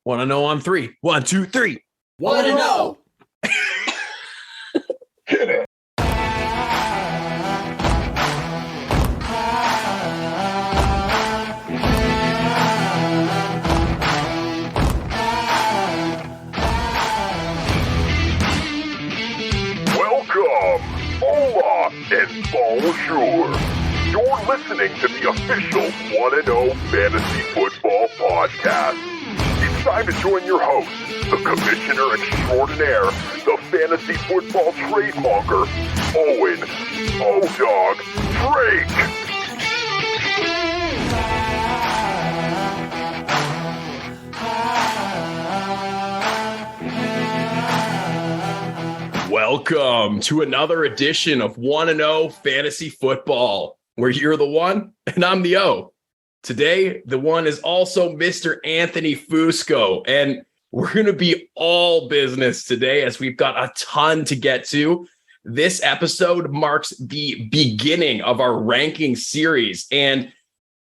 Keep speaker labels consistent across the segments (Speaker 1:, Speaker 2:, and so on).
Speaker 1: Want to know on three. 1, 2, 3.
Speaker 2: Want to know.
Speaker 3: Hit it. Welcome, hola, and bonjour. You're listening to the official 1-0 Fantasy Football Podcast. It's time to join your host, the Commissioner Extraordinaire, the Fantasy Football Trade Monger, Owen, Odog, Drake.
Speaker 1: Welcome to another edition of 1-0 Fantasy Football, where you're the one and I'm the O. Today, the one is also Mr. Anthony Fusco, and we're going to be all business today as we've got a ton to get to. This episode marks the beginning of our ranking series. And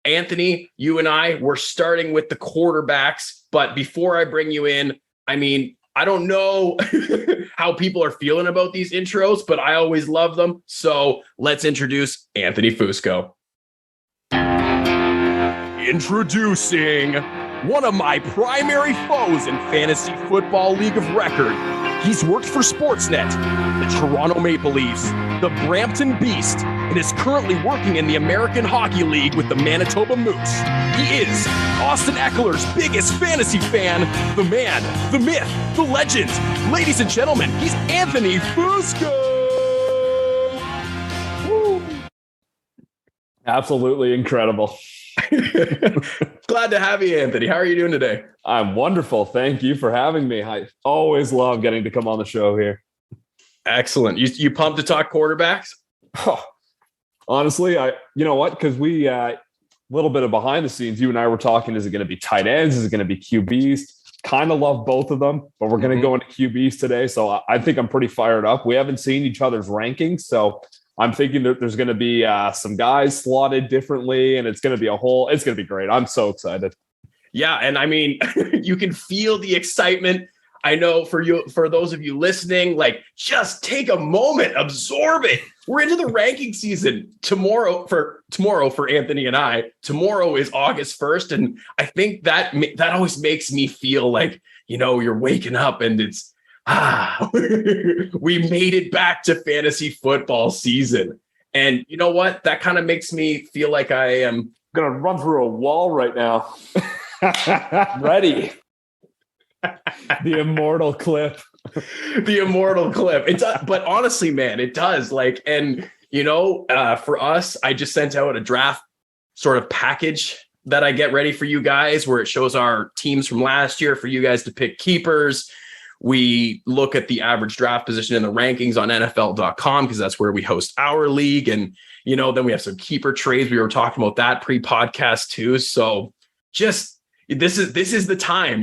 Speaker 1: Anthony, you and I, we're starting with the quarterbacks. But before I bring you in, I don't know how people are feeling about these intros, but I always love them. So let's introduce Anthony Fusco. Introducing one of my primary foes in Fantasy Football League of Record. He's worked for Sportsnet, the Toronto Maple Leafs, the Brampton Beast, and is currently working in the American Hockey League with the Manitoba Moose. He is Austin Eckler's biggest fantasy fan, the man, the myth, the legend. Ladies and gentlemen, he's Anthony Fusco. Woo.
Speaker 4: Absolutely incredible.
Speaker 1: Glad to have you, Anthony. How are you doing today?
Speaker 4: I'm wonderful. Thank you for having me. I always love getting to come on the show here.
Speaker 1: Excellent. You pumped to talk quarterbacks?
Speaker 4: Oh, honestly, you know what? Because we a little bit of behind the scenes, you and I were talking, is it going to be tight ends? Is it going to be QBs? Kind of love both of them, but we're going to go into QBs today. So I think I'm pretty fired up. We haven't seen each other's rankings, so I'm thinking that there's going to be some guys slotted differently, and it's going to be great. I'm so excited.
Speaker 1: Yeah. And you can feel the excitement. I know for those of you listening, just take a moment, absorb it. We're into the ranking season tomorrow for Anthony and I. Tomorrow is August 1st. And I think that always makes me feel like, you're waking up and it's, we made it back to fantasy football season. And you know what? That kind of makes me feel like I am
Speaker 4: going to run through a wall right now. Ready. The immortal clip.
Speaker 1: The immortal clip. But honestly, man, it does. For us, I just sent out a draft sort of package that I get ready for you guys, where it shows our teams from last year for you guys to pick keepers. We look at the average draft position in the rankings on NFL.com because that's where we host our league. And, then we have some keeper trades. We were talking about that pre-podcast too. So just this is the time,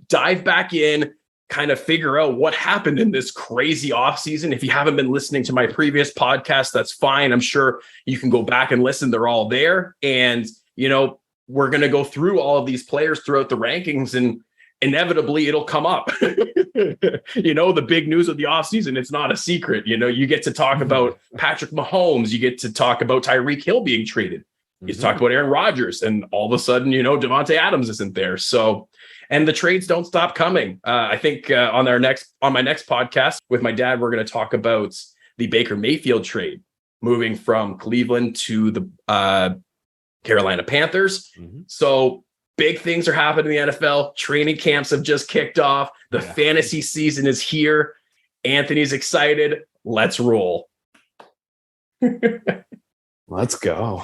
Speaker 1: dive back in, kind of figure out what happened in this crazy offseason. If you haven't been listening to my previous podcast, that's fine. I'm sure you can go back and listen. They're all there. And, we're going to go through all of these players throughout the rankings, and inevitably it'll come up. The big news of the offseason, it's not a secret. You get to talk about Patrick Mahomes. You get to talk about Tyreek Hill being traded. You talk about Aaron Rodgers, and all of a sudden, Devontae Adams isn't there. So, and the trades don't stop coming. I think on my next podcast with my dad, we're going to talk about the Baker Mayfield trade, moving from Cleveland to the Carolina Panthers. So big things are happening in the NFL. Training camps have just kicked off. The fantasy season is here. Anthony's excited. Let's roll.
Speaker 4: Let's go.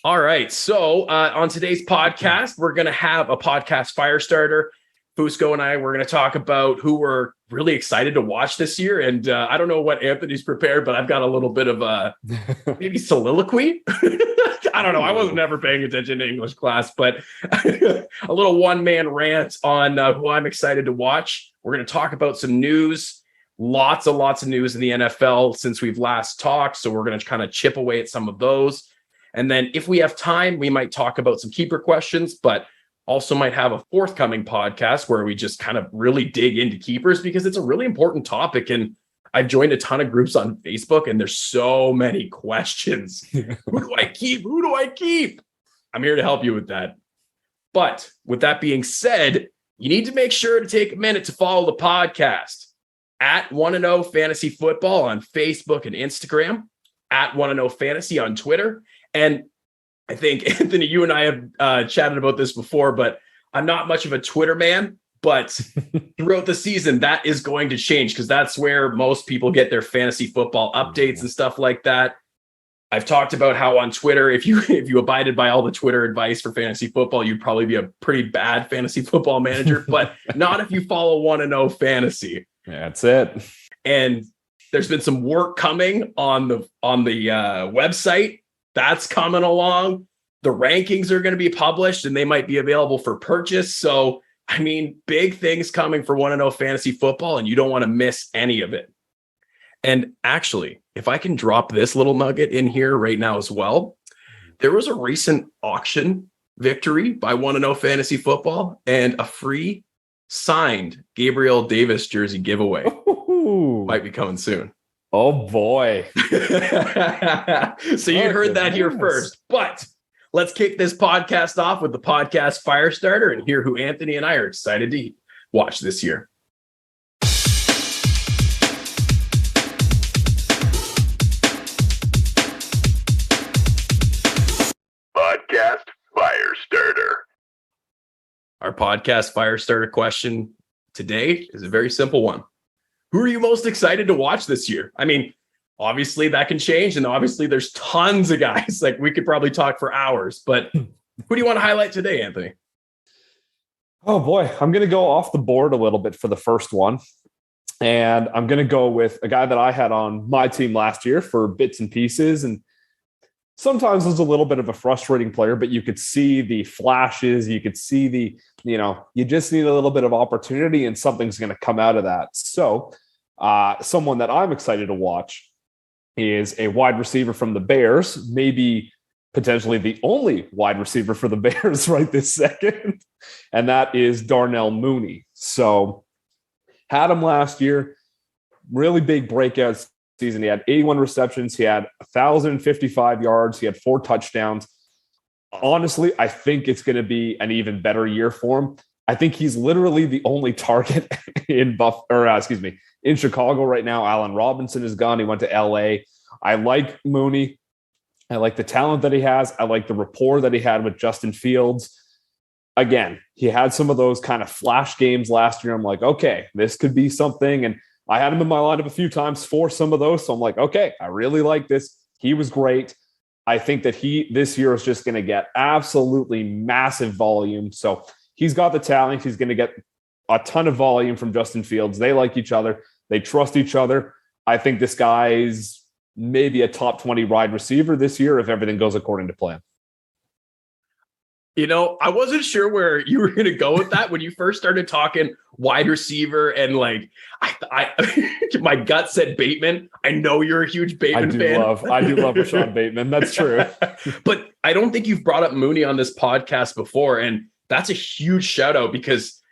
Speaker 1: All right. So on today's podcast, we're going to have a podcast fire starter. Fusco and I, we're going to talk about who we're really excited to watch this year. And I don't know what Anthony's prepared, but I've got a little bit of a maybe soliloquy. I don't know. I wasn't ever paying attention to English class, but a little one-man rant on who I'm excited to watch. We're going to talk about some news, lots of news in the NFL since we've last talked. So we're going to kind of chip away at some of those. And then if we have time, we might talk about some keeper questions, but Also might have a forthcoming podcast where we just kind of really dig into keepers because it's a really important topic. And I've joined a ton of groups on Facebook and there's so many questions. Who do I keep? Who do I keep? I'm here to help you with that. But with that being said, you need to make sure to take a minute to follow the podcast at 1-0 Fantasy Football on Facebook and Instagram, at 1-0 Fantasy on Twitter. And I think, Anthony, you and I have chatted about this before, but I'm not much of a Twitter man. But throughout the season, that is going to change because that's where most people get their fantasy football updates and stuff like that. I've talked about how on Twitter, if you abided by all the Twitter advice for fantasy football, you'd probably be a pretty bad fantasy football manager, but not if you follow 1-0 Fantasy.
Speaker 4: That's it.
Speaker 1: And there's been some work coming on the website. That's coming along. The rankings are going to be published and they might be available for purchase. So, I mean, big things coming for 1-0 Fantasy Football, and you don't want to miss any of it. And actually, if I can drop this little nugget in here right now as well, there was a recent auction victory by 1-0 Fantasy Football and a free signed Gabriel Davis jersey giveaway. Ooh. Might be coming soon.
Speaker 4: Oh, boy.
Speaker 1: So you heard that here first. But let's kick this podcast off with the podcast fire starter and hear who Anthony and I are excited to watch this year.
Speaker 3: Podcast fire starter.
Speaker 1: Our podcast fire starter question today is a very simple one. Who are you most excited to watch this year? I mean, obviously that can change, and obviously there's tons of guys. Like, we could probably talk for hours, but who do you want to highlight today, Anthony?
Speaker 4: Oh boy, I'm going to go off the board a little bit for the first one. And I'm going to go with a guy that I had on my team last year for bits and pieces. And sometimes was a little bit of a frustrating player, but you could see the flashes. You could see you just need a little bit of opportunity and something's going to come out of that. So someone that I'm excited to watch is a wide receiver from the Bears, maybe potentially the only wide receiver for the Bears right this second. And that is Darnell Mooney. So had him last year, really big breakout season. He had 81 receptions. He had 1,055 yards. He had 4 touchdowns. Honestly, I think it's going to be an even better year for him. I think he's literally the only target in Chicago right now. Allen Robinson is gone. He went to LA. I like Mooney. I like the talent that he has. I like the rapport that he had with Justin Fields. Again, he had some of those kind of flash games last year. I'm like, okay, this could be something. And I had him in my lineup a few times for some of those. So I'm like, okay, I really like this. He was great. I think that this year is just going to get absolutely massive volume. So he's got the talent. He's going to get a ton of volume from Justin Fields. They like each other. They trust each other. I think this guy's maybe a top 20 wide receiver this year if everything goes according to plan.
Speaker 1: You know, I wasn't sure where you were going to go with that when you first started talking wide receiver, and like, I my gut said Bateman. I know you're a huge Bateman fan.
Speaker 4: I do love Rashad Bateman. That's true.
Speaker 1: But I don't think you've brought up Mooney on this podcast before, and that's a huge shout out because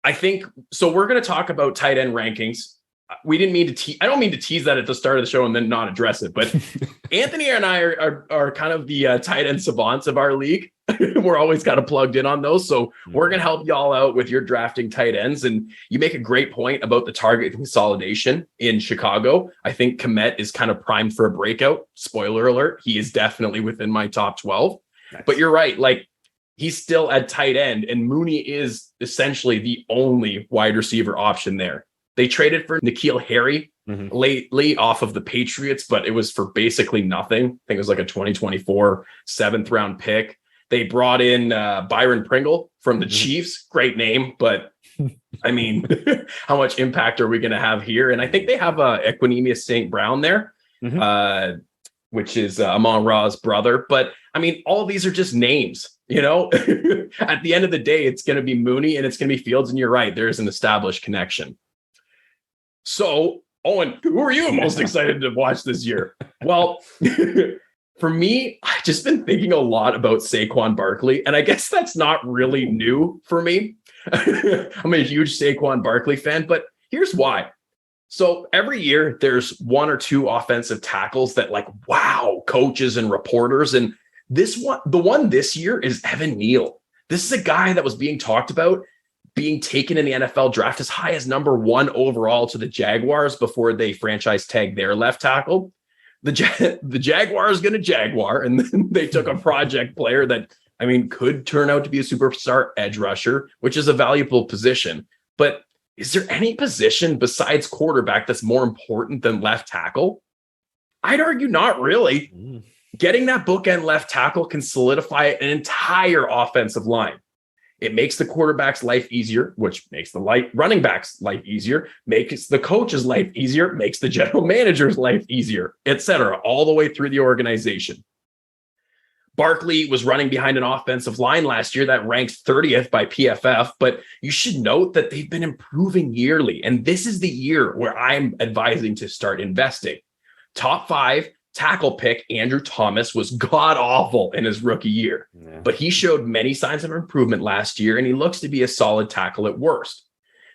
Speaker 1: I think so. We're going to talk about tight end rankings. We didn't mean to I don't mean to tease that at the start of the show and then not address it, but Anthony and I are kind of the tight end savants of our league. We're always kind of plugged in on those. So we're going to help y'all out with your drafting tight ends. And you make a great point about the target consolidation in Chicago. I think Komet is kind of primed for a breakout. Spoiler alert. He is definitely within my top 12, nice. But you're right. Like, he's still at tight end, and Mooney is essentially the only wide receiver option there. They traded for N'Keal Harry lately off of the Patriots, but it was for basically nothing. I think it was like a 2024 7th round pick. They brought in Byron Pringle from the Chiefs. Great name, but I mean, how much impact are we going to have here? And I think they have Equinemius St. Brown there, which is Amon-Ra's brother. But I mean, all of these are just names, you know? At the end of the day, it's going to be Mooney and it's going to be Fields. And you're right, there's an established connection. So, Owen, who are you most excited to watch this year? Well, For me, I've just been thinking a lot about Saquon Barkley, and I guess that's not really new for me. I'm a huge Saquon Barkley fan, but here's why. So every year there's one or two offensive tackles that like, wow, coaches and reporters. And the one this year is Evan Neal. This is a guy that was being talked about being taken in the NFL draft as high as number 1 overall to the Jaguars before they franchise tagged their left tackle. The Jaguars going to Jaguar, and then they took a project player that, I mean, could turn out to be a superstar edge rusher, which is a valuable position. But is there any position besides quarterback that's more important than left tackle? I'd argue not really. Getting that bookend left tackle can solidify an entire offensive line. It makes the quarterback's life easier, which makes the running back's life easier, makes the coach's life easier, makes the general manager's life easier, etc., all the way through the organization. Barkley was running behind an offensive line last year that ranked 30th by PFF, but you should note that they've been improving yearly, and this is the year where I'm advising to start investing. Top 5 tackle pick Andrew Thomas was god-awful in his rookie year, but he showed many signs of improvement last year, and he looks to be a solid tackle at worst.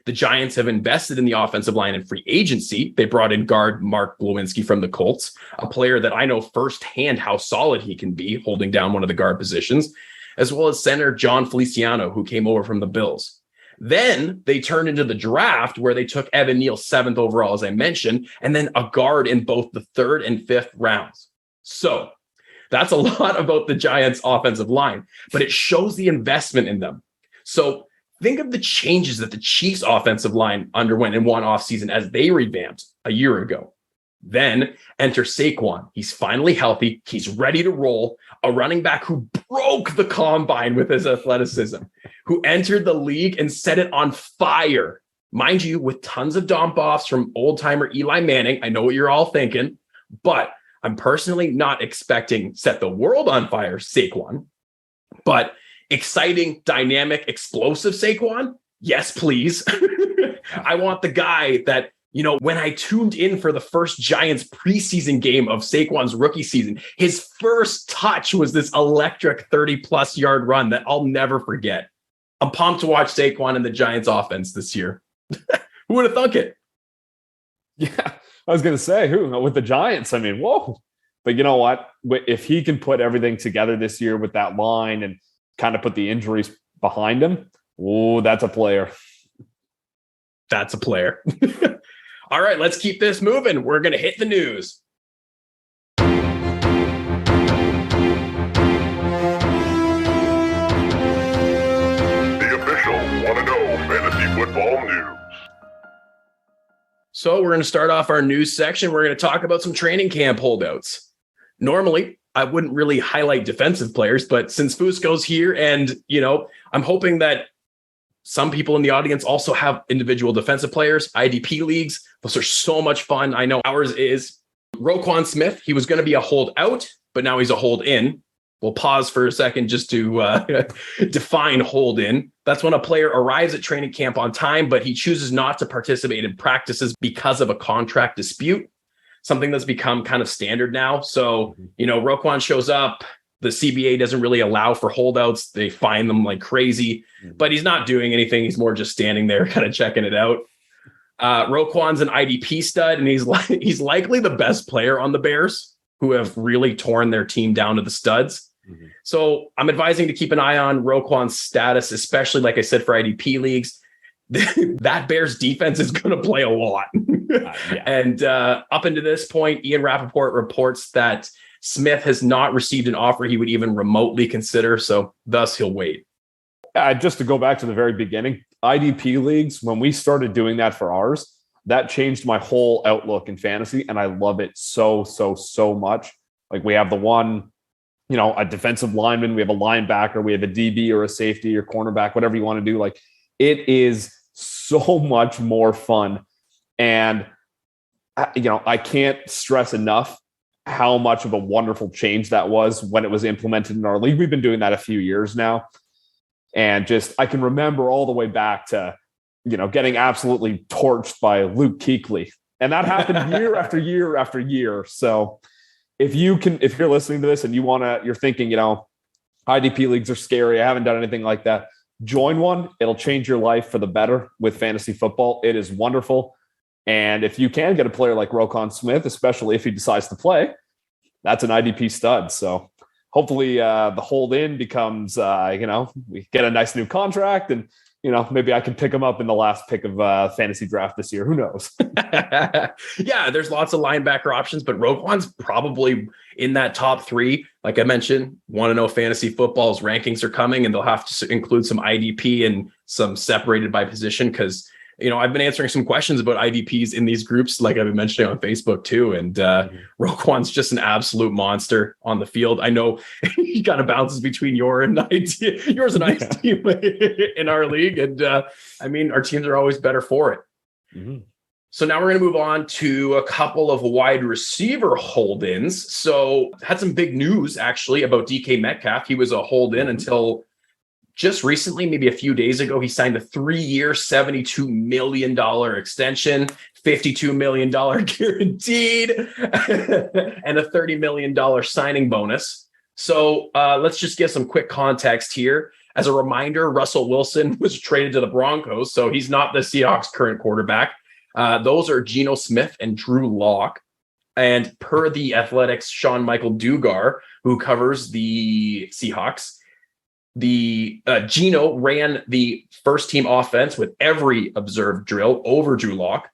Speaker 1: The Giants have invested in the offensive line in free agency. They brought in guard Mark Glowinski from the Colts, a player that I know firsthand how solid he can be holding down one of the guard positions, as well as center John Feliciano, who came over from the Bills. Then they turned into the draft where they took Evan Neal 7th overall, as I mentioned, and then a guard in both the 3rd and 5th rounds. So that's a lot about the Giants' offensive line, but it shows the investment in them. So think of the changes that the Chiefs' offensive line underwent in one offseason as they revamped a year ago. Then enter Saquon. He's finally healthy. He's ready to roll. A running back who broke the combine with his athleticism, who entered the league and set it on fire. Mind you, with tons of dump offs from old-timer Eli Manning. I know what you're all thinking, but I'm personally not expecting set the world on fire Saquon. But exciting, dynamic, explosive Saquon? Yes, please. I want the guy that, you know, when I tuned in for the first Giants preseason game of Saquon's rookie season, his first touch was this electric 30-plus yard run that I'll never forget. I'm pumped to watch Saquon in the Giants offense this year. Who would have thunk it?
Speaker 4: Yeah, I was going to say, who? With the Giants, I mean, whoa. But you know what? If he can put everything together this year with that line and kind of put the injuries behind him, oh, that's a player.
Speaker 1: That's a player. All right, let's keep this moving. We're going to hit the news.
Speaker 3: The official 1-0 Fantasy Football News.
Speaker 1: So we're going to start off our news section. We're going to talk about some training camp holdouts. Normally, I wouldn't really highlight defensive players, but since Fusco's here and, you know, I'm hoping that some people in the audience also have individual defensive players, IDP leagues. Those are so much fun. I know ours is. Roquan Smith, he was going to be a hold out, but now he's a hold in. We'll pause for a second just to define hold in. That's when a player arrives at training camp on time, but he chooses not to participate in practices because of a contract dispute, something that's become kind of standard now. So, you know, Roquan shows up. The CBA doesn't really allow for holdouts. They fine them like crazy, but he's not doing anything. He's more just standing there kind of checking it out. Roquan's an IDP stud, and he's likely the best player on the Bears, who have really torn their team down to the studs. Mm-hmm. So I'm advising to keep an eye on Roquan's status, especially, like I said, for IDP leagues. That Bears defense is going to play a lot. Yeah. And up until this point, Ian Rappaport reports that Smith has not received an offer he would even remotely consider, so thus he'll wait.
Speaker 4: Just to go back to the very beginning, IDP leagues, when we started doing that for ours, that changed my whole outlook in fantasy, and I love it so much. Like, we have the one, you know, a defensive lineman, we have a linebacker, we have a DB or a safety or cornerback, whatever you want to do. Like, it is so much more fun. And, you know, I can't stress enough how much of a wonderful change that was when it was implemented in our league. We've been doing that a few years now. And just, I can remember all the way back to, you know, getting absolutely torched by Luke Kuechly. And that happened year after year after year. So if you're listening to this and you're thinking, IDP leagues are scary, I haven't done anything like that, join one. It'll change your life for the better with fantasy football. It is wonderful. And if you can get a player like Roquan Smith, especially if he decides to play, that's an IDP stud. So hopefully the hold in becomes, we get a nice new contract, and, maybe I can pick him up in the last pick of fantasy draft this year. Who knows?
Speaker 1: Yeah, there's lots of linebacker options, but Roquan's probably in that top 3. Like I mentioned, want to know fantasy football's rankings are coming, and they'll have to include some IDP and some separated by position, because I've been answering some questions about IDPs in these groups, like I've been mentioning on Facebook too. And Roquan's just an absolute monster on the field. I know he kind of bounces between yours and I's team in our league. And our teams are always better for it. Mm-hmm. So now we're going to move on to a couple of wide receiver hold-ins. So had some big news actually about DK Metcalf. He was a hold-in until just recently, maybe a few days ago. He signed a 3-year, $72 million extension, $52 million guaranteed, and a $30 million signing bonus. So let's just get some quick context here. As a reminder, Russell Wilson was traded to the Broncos, so he's not the Seahawks' current quarterback. Those are Geno Smith and Drew Lock. And per the Athletics' Sean Michael Dugar, who covers the Seahawks, Geno ran the first team offense with every observed drill over Drew Lock.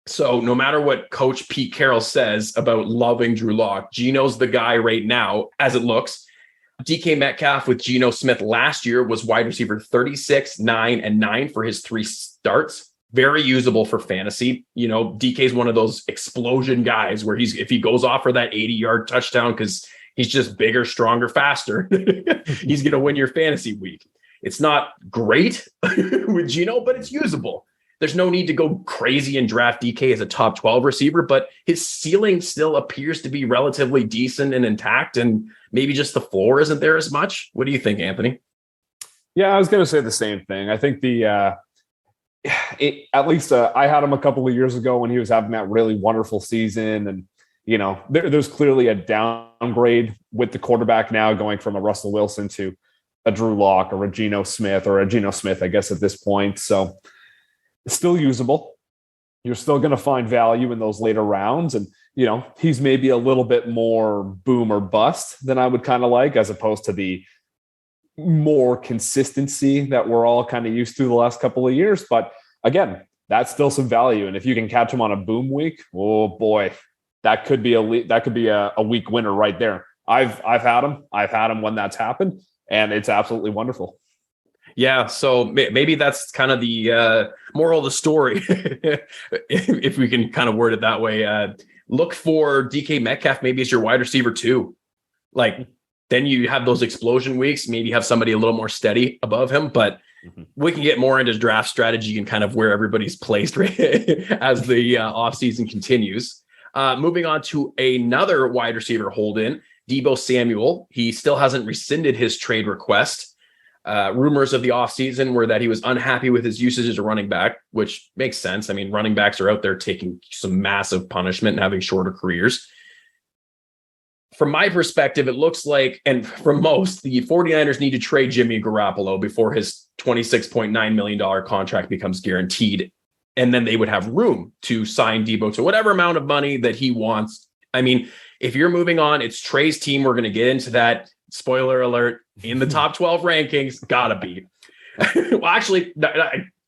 Speaker 1: So no matter what Coach Pete Carroll says about loving Drew Lock, Geno's the guy right now, as it looks. DK Metcalf with Geno Smith last year was wide receiver 36, 9, and 9 for his 3 starts. Very usable for fantasy. DK is one of those explosion guys where if he goes off for that 80-yard touchdown because he's just bigger, stronger, faster, he's going to win your fantasy week. It's not great with Geno, but it's usable. There's no need to go crazy and draft DK as a top 12 receiver, but his ceiling still appears to be relatively decent and intact, and maybe just the floor isn't there as much. What do you think, Anthony?
Speaker 4: Yeah, I was going to say the same thing. I think I had him a couple of years ago when he was having that really wonderful season, and there's clearly a downgrade with the quarterback now, going from a Russell Wilson to a Drew Lock or a Geno Smith, I guess, at this point. So it's still usable. You're still going to find value in those later rounds. And, he's maybe a little bit more boom or bust than I would kind of like, as opposed to the more consistency that we're all kind of used to the last couple of years. But again, that's still some value. And if you can catch him on a boom week, oh boy, that could be a week winner right there. I've had him when that's happened, and it's absolutely wonderful.
Speaker 1: Yeah, so maybe that's kind of the moral of the story, if we can kind of word it that way. Look for DK Metcalf maybe as your wide receiver too. Like, then you have those explosion weeks, maybe have somebody a little more steady above him, but we can get more into draft strategy and kind of where everybody's placed as the offseason continues. Moving on to another wide receiver hold-in, Deebo Samuel. He still hasn't rescinded his trade request. Rumors of the offseason were that he was unhappy with his usage as a running back, which makes sense. I mean, running backs are out there taking some massive punishment and having shorter careers. From my perspective, it looks like, and for most, the 49ers need to trade Jimmy Garoppolo before his $26.9 million contract becomes guaranteed. And then they would have room to sign Deebo to whatever amount of money that he wants. I mean, if you're moving on, it's Trey's team. We're going to get into that. Spoiler alert, in the top 12 rankings, gotta be. Well, actually,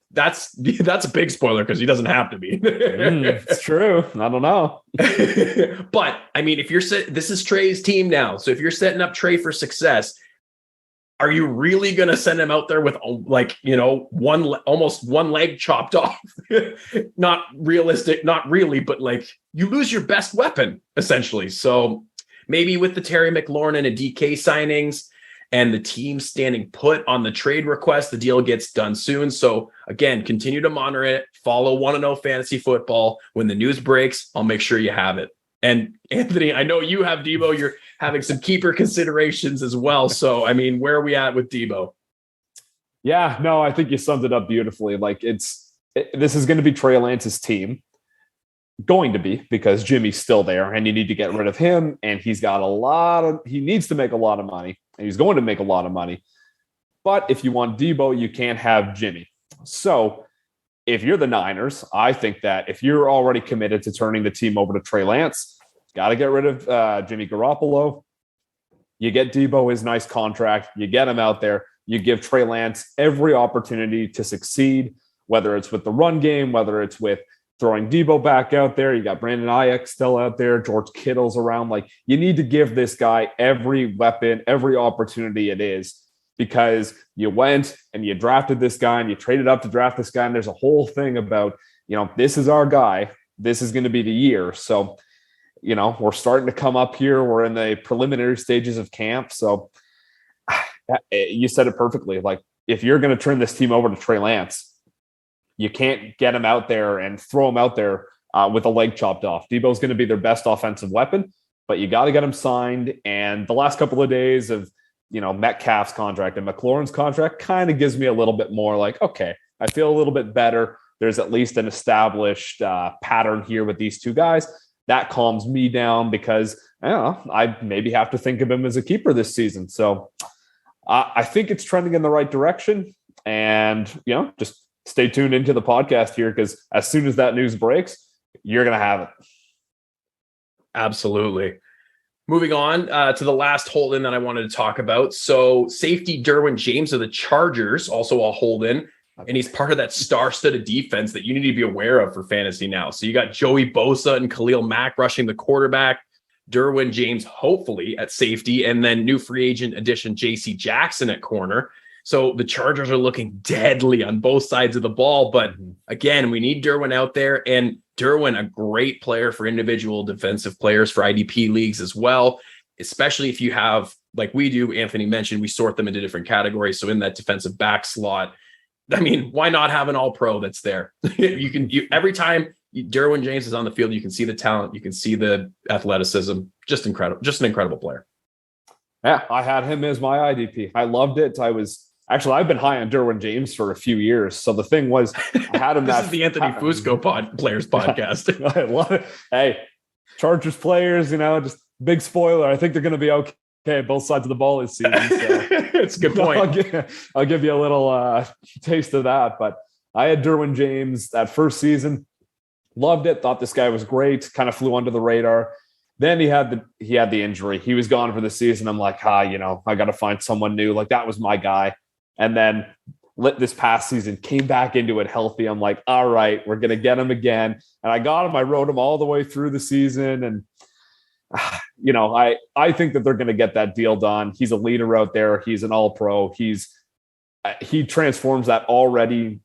Speaker 1: that's a big spoiler because he doesn't have to be.
Speaker 4: It's true. I don't know.
Speaker 1: But I mean, this is Trey's team now. So if you're setting up Trey for success, are you really going to send him out there with almost one leg chopped off? Not realistic, not really, but like you lose your best weapon essentially. So maybe with the Terry McLaurin and a DK signings and the team standing put on the trade request, the deal gets done soon. So again, continue to monitor it. Follow 1 Fantasy Football. When the news breaks, I'll make sure you have it. And Anthony, I know you have Deebo. You're having some keeper considerations as well. So, I mean, where are we at with Deebo?
Speaker 4: Yeah, no, I think you summed it up beautifully. Like this is going to be Trey Lance's team. going to be, because Jimmy's still there and you need to get rid of him. And he needs to make a lot of money, and he's going to make a lot of money. But if you want Debo, you can't have Jimmy. So if you're the Niners, I think that if you're already committed to turning the team over to Trey Lance, got to get rid of Jimmy Garoppolo. You get Debo his nice contract. You get him out there. You give Trey Lance every opportunity to succeed, whether it's with the run game, whether it's with throwing Debo back out there. You got Brandon Ayuk still out there. George Kittle's around. Like, you need to give this guy every weapon, every opportunity it is, because you went and you drafted this guy and you traded up to draft this guy. And there's a whole thing about, this is our guy. This is going to be the year. So, we're starting to come up here. We're in the preliminary stages of camp. So you said it perfectly. Like, if you're going to turn this team over to Trey Lance, you can't get him out there and throw him out there with a leg chopped off. Debo's going to be their best offensive weapon, but you got to get him signed. And the last couple of days of, Metcalf's contract and McLaurin's contract kind of gives me a little bit more like, okay, I feel a little bit better. There's at least an established pattern here with these two guys. That calms me down, because I maybe have to think of him as a keeper this season. So I think it's trending in the right direction. And, just stay tuned into the podcast here, because as soon as that news breaks, you're going to have it.
Speaker 1: Absolutely. Moving on to the last hold-in that I wanted to talk about. So safety Derwin James of the Chargers, also a hold-in, and he's part of that star-studded defense that you need to be aware of for fantasy now. So you got Joey Bosa and Khalil Mack rushing the quarterback, Derwin James hopefully at safety, and then new free agent addition J.C. Jackson at corner. So the Chargers are looking deadly on both sides of the ball. But again, we need Derwin out there, and Derwin, a great player for individual defensive players for IDP leagues as well, especially if you have, like we do, Anthony mentioned, we sort them into different categories. So in that defensive back slot, I mean, why not have an all-pro that's there? Every time Derwin James is on the field, you can see the talent, you can see the athleticism. Just incredible, just an incredible player.
Speaker 4: Yeah, I had him as my IDP. I loved it. I've been high on Derwin James for a few years. So the thing was, I had him.
Speaker 1: This is the Anthony Fusco Players podcast.
Speaker 4: I love it. Hey, Chargers players, just big spoiler. I think they're going to be okay both sides of the ball this season. So
Speaker 1: it's a good point.
Speaker 4: I'll give you a little taste of that. But I had Derwin James that first season. Loved it. Thought this guy was great. Kind of flew under the radar. Then he had the injury. He was gone for the season. I'm like, I got to find someone new. Like, that was my guy. And then this past season came back into it healthy. I'm like, all right, we're going to get him again. And I got him. I rode him all the way through the season. And, I think that they're going to get that deal done. He's a leader out there. He's an all-pro. He transforms that already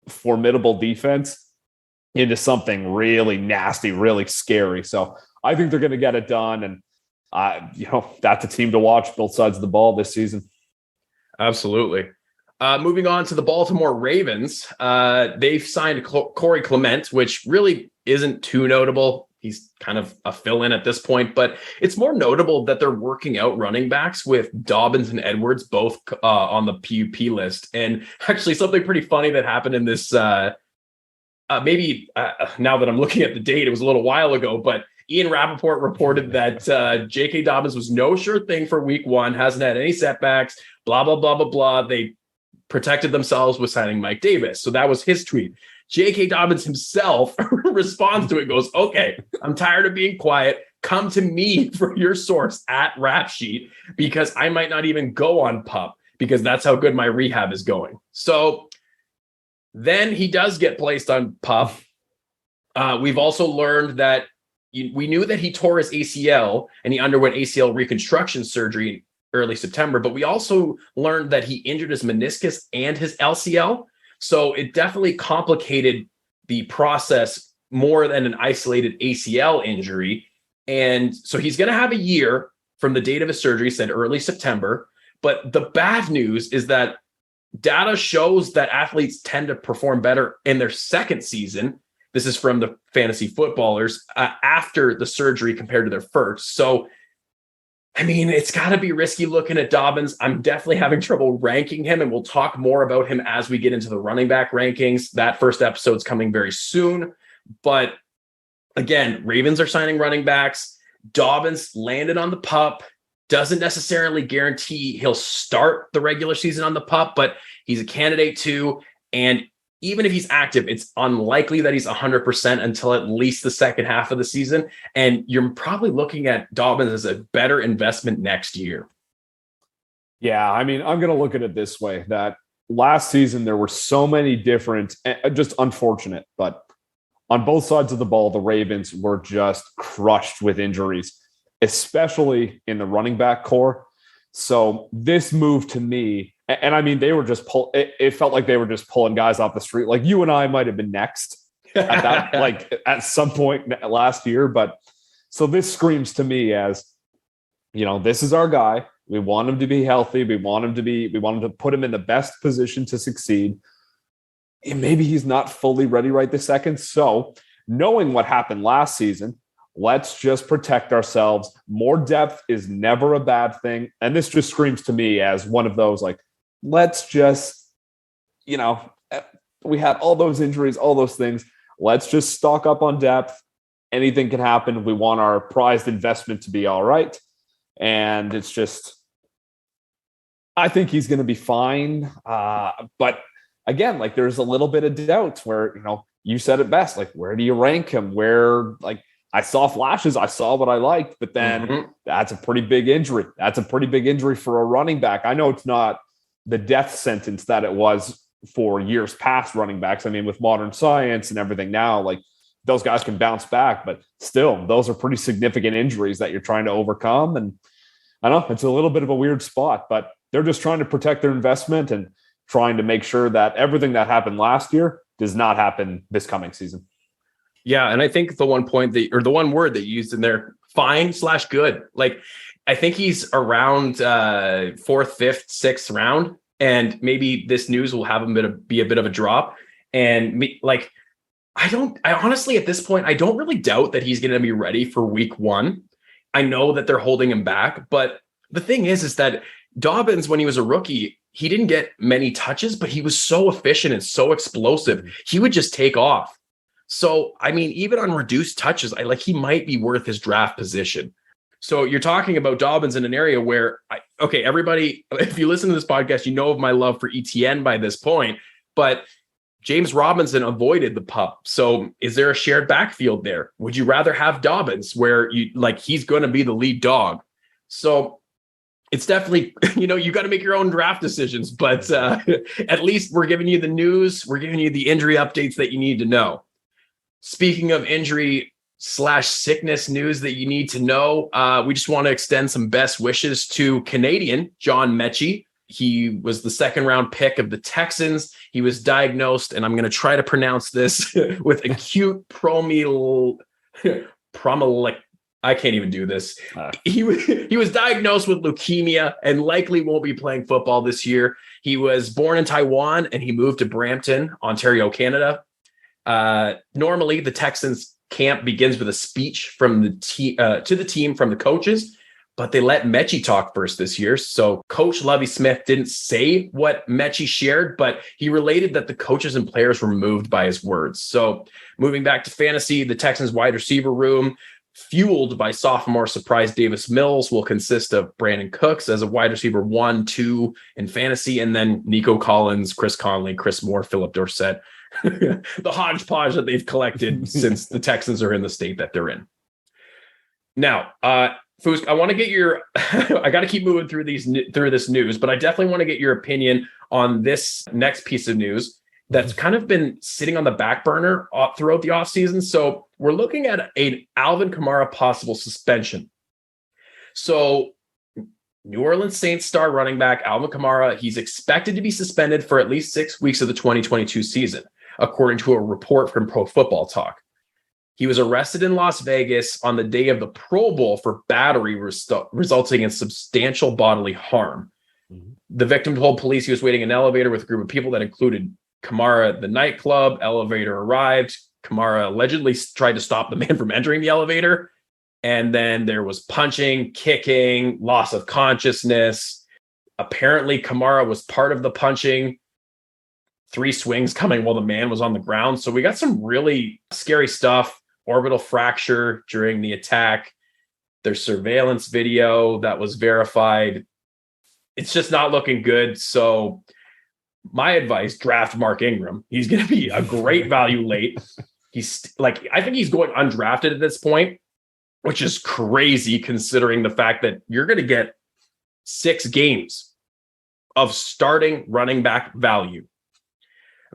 Speaker 4: formidable defense into something really nasty, really scary. So I think they're going to get it done. And, that's a team to watch both sides of the ball this season.
Speaker 1: Absolutely. Moving on to the Baltimore Ravens. They've signed Corey Clement, which really isn't too notable. He's kind of a fill-in at this point, but it's more notable that they're working out running backs with Dobbins and Edwards both on the PUP list. And actually something pretty funny that happened in this, now that I'm looking at the date, it was a little while ago, but Ian Rappaport reported that J.K. Dobbins was no sure thing for week one, hasn't had any setbacks, blah, blah, blah, blah, blah. They protected themselves with signing Mike Davis. So that was his tweet. J.K. Dobbins himself responds to it, goes, okay, I'm tired of being quiet. Come to me for your source at Rap Sheet, because I might not even go on PUP, because that's how good my rehab is going. So then he does get placed on PUP. We've also learned that we knew that he tore his ACL and he underwent ACL reconstruction surgery in early September, but we also learned that he injured his meniscus and his LCL. So it definitely complicated the process more than an isolated ACL injury. And so he's going to have a year from the date of his surgery, said early September. But the bad news is that data shows that athletes tend to perform better in their second season. This is from the Fantasy Footballers after the surgery compared to their first. So, I mean, it's got to be risky looking at Dobbins. I'm definitely having trouble ranking him, and we'll talk more about him as we get into the running back rankings. That first episode's coming very soon. But again, Ravens are signing running backs. Dobbins landed on the pup. Doesn't necessarily guarantee he'll start the regular season on the pup, but he's a candidate too. And even if he's active, it's unlikely that he's 100% until at least the second half of the season. And you're probably looking at Dobbins as a better investment next year.
Speaker 4: Yeah, I mean, I'm going to look at it this way, that last season there were so many different, just unfortunate, but on both sides of the ball, the Ravens were just crushed with injuries, especially in the running back core. So this move to me, and I mean, they were just it felt like they were just pulling guys off the street. Like you and I might have been next at that, like at some point last year. But so this screams to me as, this is our guy. We want him to be healthy. We want him to put him in the best position to succeed. And maybe he's not fully ready right this second. So knowing what happened last season, let's just protect ourselves. More depth is never a bad thing. And this just screams to me as one of those, like, let's just, we had all those injuries, all those things. Let's just stock up on depth. Anything can happen. We want our prized investment to be all right. And it's just, I think he's going to be fine. But again, like there's a little bit of doubt where, you said it best, like, where do you rank him? Where, like, I saw flashes, I saw what I liked, but then that's a pretty big injury. That's a pretty big injury for a running back. I know it's not the death sentence that it was for years past running backs. I mean, with modern science and everything now, like those guys can bounce back, but still, those are pretty significant injuries that you're trying to overcome. And I don't know, it's a little bit of a weird spot, but they're just trying to protect their investment and trying to make sure that everything that happened last year does not happen this coming season.
Speaker 1: Yeah. And I think the one word that you used in there, fine/good. Like, I think he's around 4th, 5th, 6th round. And maybe this news will have him be a bit of a drop. And I honestly, at this point, I don't really doubt that he's going to be ready for week 1. I know that they're holding him back, but the thing is that Dobbins, when he was a rookie, he didn't get many touches, but he was so efficient and so explosive. He would just take off. So, I mean, even on reduced touches, he might be worth his draft position. So you're talking about Dobbins in an area where, everybody, if you listen to this podcast, you know of my love for ETN by this point, but James Robinson avoided the pup. So is there a shared backfield there? Would you rather have Dobbins where he's going to be the lead dog? So it's definitely, you got to make your own draft decisions, but at least we're giving you the news. We're giving you the injury updates that you need to know. Speaking of injury/sickness news that you need to know, we just want to extend some best wishes to Canadian John Mechie. He was the 2nd round pick of the Texans. He was diagnosed, and I'm going to try to pronounce this, with acute I can't even do this. He was diagnosed with leukemia and likely won't be playing football this year. He was born in Taiwan and he moved to Brampton, Ontario, Canada. Normally, the Texans camp begins with a speech from the to the team from the coaches, but they let Mechie talk first this year. So Coach Lovie Smith didn't say what Mechie shared, but he related that the coaches and players were moved by his words. So moving back to fantasy, the Texans wide receiver room, fueled by sophomore surprise Davis Mills, will consist of Brandon Cooks as a wide receiver 1, 2 in fantasy, and then Nico Collins, Chris Conley, Chris Moore, Philip Dorsett, the hodgepodge that they've collected since the Texans are in the state that they're in. Now, Foosk, I want to get your, I got to keep moving through this news, but I definitely want to get your opinion on this next piece of news that's kind of been sitting on the back burner throughout the offseason. So we're looking at an Alvin Kamara possible suspension. So New Orleans Saints star running back Alvin Kamara, he's expected to be suspended for at least 6 weeks of the 2022 season, according to a report from Pro Football Talk. He was arrested in Las Vegas on the day of the Pro Bowl for battery resulting in substantial bodily harm. Mm-hmm. The victim told police he was waiting in an elevator with a group of people that included Kamara at the nightclub. Elevator arrived. Kamara allegedly tried to stop the man from entering the elevator. And then there was punching, kicking, loss of consciousness. Apparently, Kamara was part of the punching. 3 swings coming while the man was on the ground. So we got some really scary stuff. orbital fracture during the attack. There's surveillance video that was verified. It's just not looking good. So my advice, draft Mark Ingram. He's going to be a great value late. He's like, I think he's going undrafted at this point, which is crazy considering the fact that you're going to get 6 games of starting running back value.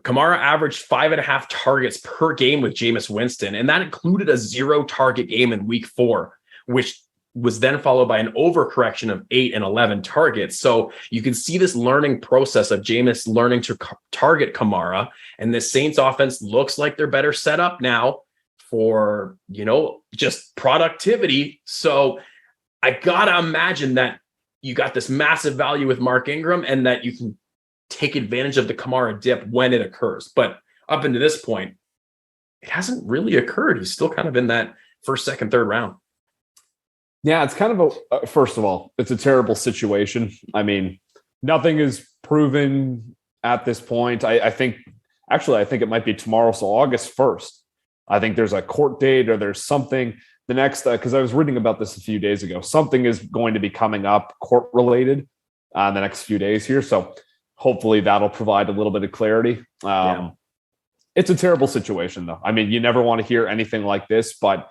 Speaker 1: Kamara averaged 5.5 targets per game with Jameis Winston, and that included a 0 target game in week 4, which was then followed by an overcorrection of 8 and 11 targets. So you can see this learning process of Jameis learning to target Kamara, and the Saints offense looks like they're better set up now for, just productivity. So I gotta imagine that you got this massive value with Mark Ingram and that you can take advantage of the Kamara dip when it occurs. But up into this point, it hasn't really occurred. He's still kind of in that first, second, third round.
Speaker 4: Yeah, it's kind of first of all, it's a terrible situation. I mean, nothing is proven at this point. I think it might be tomorrow. So August 1st, I think there's a court date or there's something. The next, because I was reading about this a few days ago, something is going to be coming up court related the next few days here. So hopefully that'll provide a little bit of clarity. It's a terrible situation though. I mean, you never want to hear anything like this, but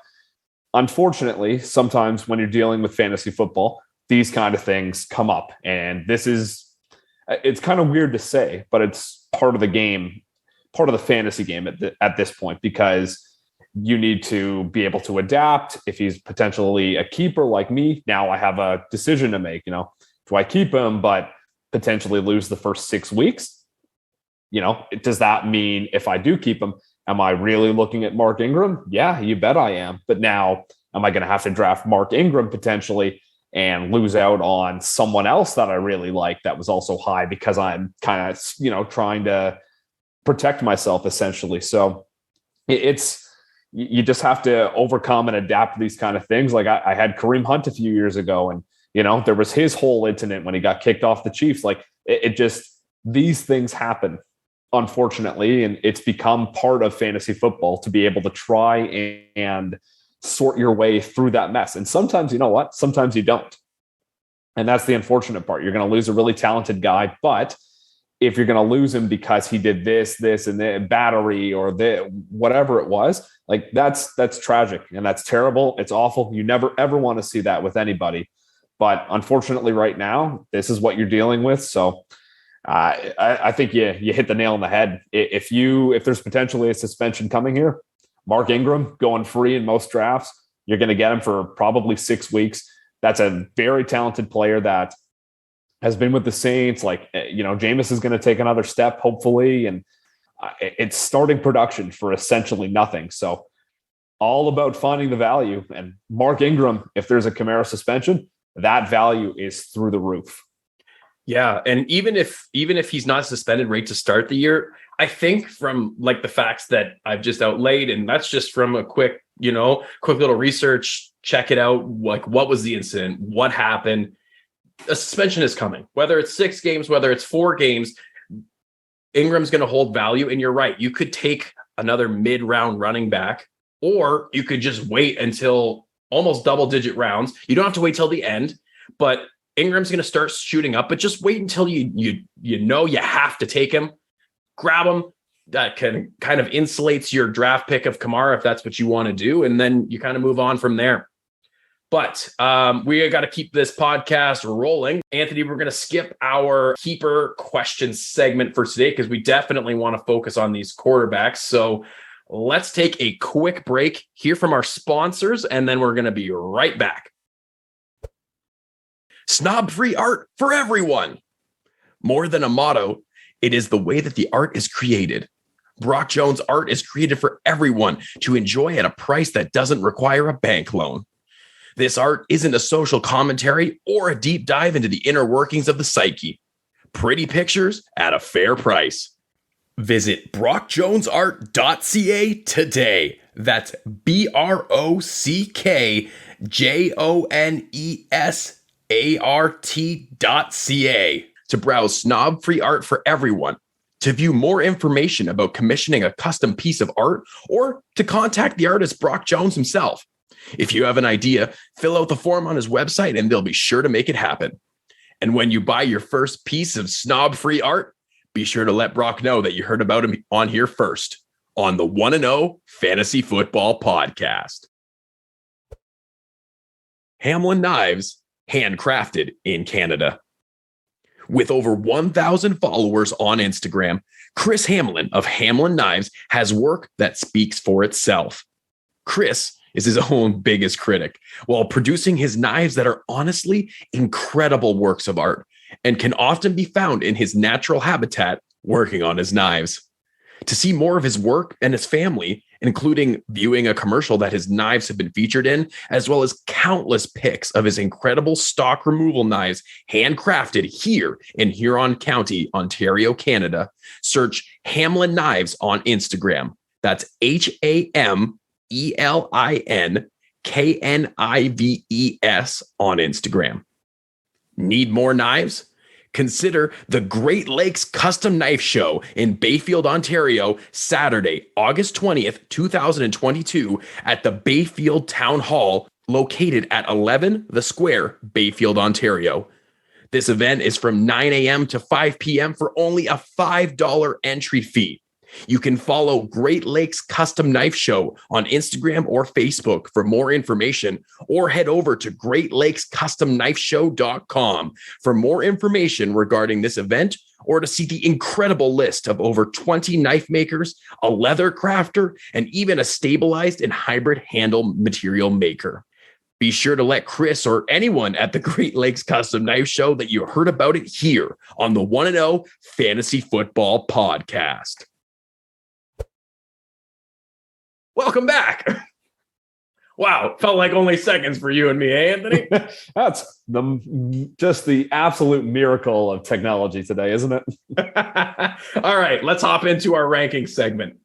Speaker 4: unfortunately, sometimes when you're dealing with fantasy football, these kind of things come up. And it's kind of weird to say, but it's part of the game, part of the fantasy game at this point, because you need to be able to adapt. If he's potentially a keeper like me, now I have a decision to make, do I keep him, but potentially lose the first 6 weeks? Does that mean if I do keep him, am I really looking at Mark Ingram? Yeah, you bet I am. But now am I going to have to draft Mark Ingram potentially and lose out on someone else that I really like that was also high because I'm kind of, trying to protect myself essentially. So you just have to overcome and adapt these kind of things. Like I had Kareem Hunt a few years ago, and there was his whole incident when he got kicked off the Chiefs. Like these things happen, unfortunately, and it's become part of fantasy football to be able to try and sort your way through that mess. And sometimes, sometimes you don't. And that's the unfortunate part. You're going to lose a really talented guy, but if you're going to lose him because he did this, and the battery or whatever it was, like that's tragic and that's terrible. It's awful. You never, ever want to see that with anybody. But unfortunately right now, this is what you're dealing with. So I think you hit the nail on the head. If there's potentially a suspension coming here, Mark Ingram going free in most drafts, you're going to get him for probably 6 weeks. That's a very talented player that has been with the Saints. Like, Jameis is going to take another step, hopefully. And it's starting production for essentially nothing. So all about finding the value. And Mark Ingram, if there's a Kamara suspension, that value is through the roof.
Speaker 1: Yeah. And even if he's not suspended right to start the year, I think from like the facts that I've just outlaid, and that's just from a quick little research, check it out. Like, what was the incident? What happened? A suspension is coming, whether it's 6 games, whether it's 4 games, Ingram's going to hold value. And you're right. You could take another mid-round running back, or you could just wait until almost double-digit rounds. You don't have to wait till the end, but Ingram's going to start shooting up, but just wait until you have to take him, grab him. That can kind of insulates your draft pick of Kamara if that's what you want to do. And then you kind of move on from there. But we got to keep this podcast rolling. Anthony, we're going to skip our keeper question segment for today because we definitely want to focus on these quarterbacks. So let's take a quick break, hear from our sponsors, and then we're going to be right back. Snob-free art for everyone. More than a motto, it is the way that the art is created. Brock Jones art is created for everyone to enjoy at a price that doesn't require a bank loan. This art isn't a social commentary or a deep dive into the inner workings of the psyche. Pretty pictures at a fair price. Visit brockjonesart.ca today. That's BROCKJONESART.ca to browse snob-free art for everyone. to view more information about commissioning a custom piece of art, or to contact the artist Brock Jones himself. If you have an idea, fill out the form on his website and they'll be sure to make it happen. And when you buy your first piece of snob-free art, be sure to let Brock know that you heard about him on here first, on the 1-0 Fantasy Football Podcast. Hamlin Knives, handcrafted in Canada. With over 1,000 followers on Instagram, Chris Hamlin of Hamlin Knives has work that speaks for itself. Chris is his own biggest critic, while producing his knives that are honestly incredible works of art and can often be found in his natural habitat working on his knives. To see more of his work and his family, including viewing a commercial that his knives have been featured in, as well as countless pics of his incredible stock removal knives handcrafted here in Huron County, Ontario, Canada, search Hamlin Knives on Instagram. That's HAMELINKNIVES on Instagram. Need more knives? Consider the Great Lakes Custom Knife Show in Bayfield, Ontario, Saturday, August 20th, 2022 at the Bayfield Town Hall, located at 11 The Square, Bayfield, Ontario. This event is from 9 a.m. to 5 p.m. for only a $5 entry fee. You can follow Great Lakes Custom Knife Show on Instagram or Facebook for more information, or head over to greatlakescustomknifeshow.com for more information regarding this event, or to see the incredible list of over 20 knife makers, a leather crafter, and even a stabilized and hybrid handle material maker. Be sure to let Chris or anyone at the Great Lakes Custom Knife Show that you heard about it here on the 1-0 Fantasy Football Podcast. Welcome back. Wow, felt like only seconds for you and me, eh, Anthony?
Speaker 4: That's just the absolute miracle of technology today, isn't it?
Speaker 1: All right, let's hop into our ranking segment.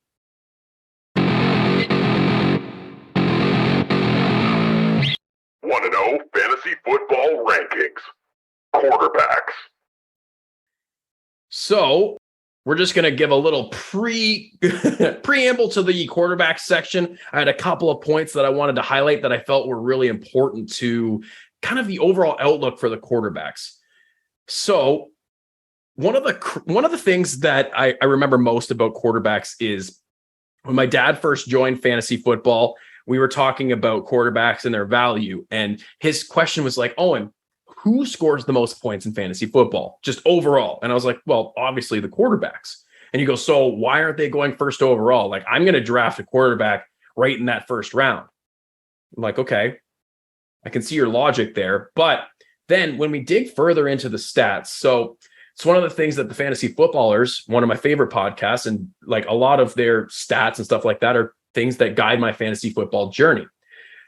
Speaker 3: 1-0 Fantasy Football Rankings. Quarterbacks.
Speaker 1: So we're just going to give a little preamble to the quarterback section. I had a couple of points that I wanted to highlight that I felt were really important to kind of the overall outlook for the quarterbacks. So one of the things that I remember most about quarterbacks is when my dad first joined fantasy football, we were talking about quarterbacks and their value. And his question was like, Owen, who scores the most points in fantasy football, just overall? And I was like, well, obviously the quarterbacks. And you go, so why aren't they going first overall? Like, I'm going to draft a quarterback right in that first round. I'm like, okay, I can see your logic there. But then when we dig further into the stats, so it's one of the things that the Fantasy Footballers, one of my favorite podcasts, and like a lot of their stats and stuff like that are things that guide my fantasy football journey.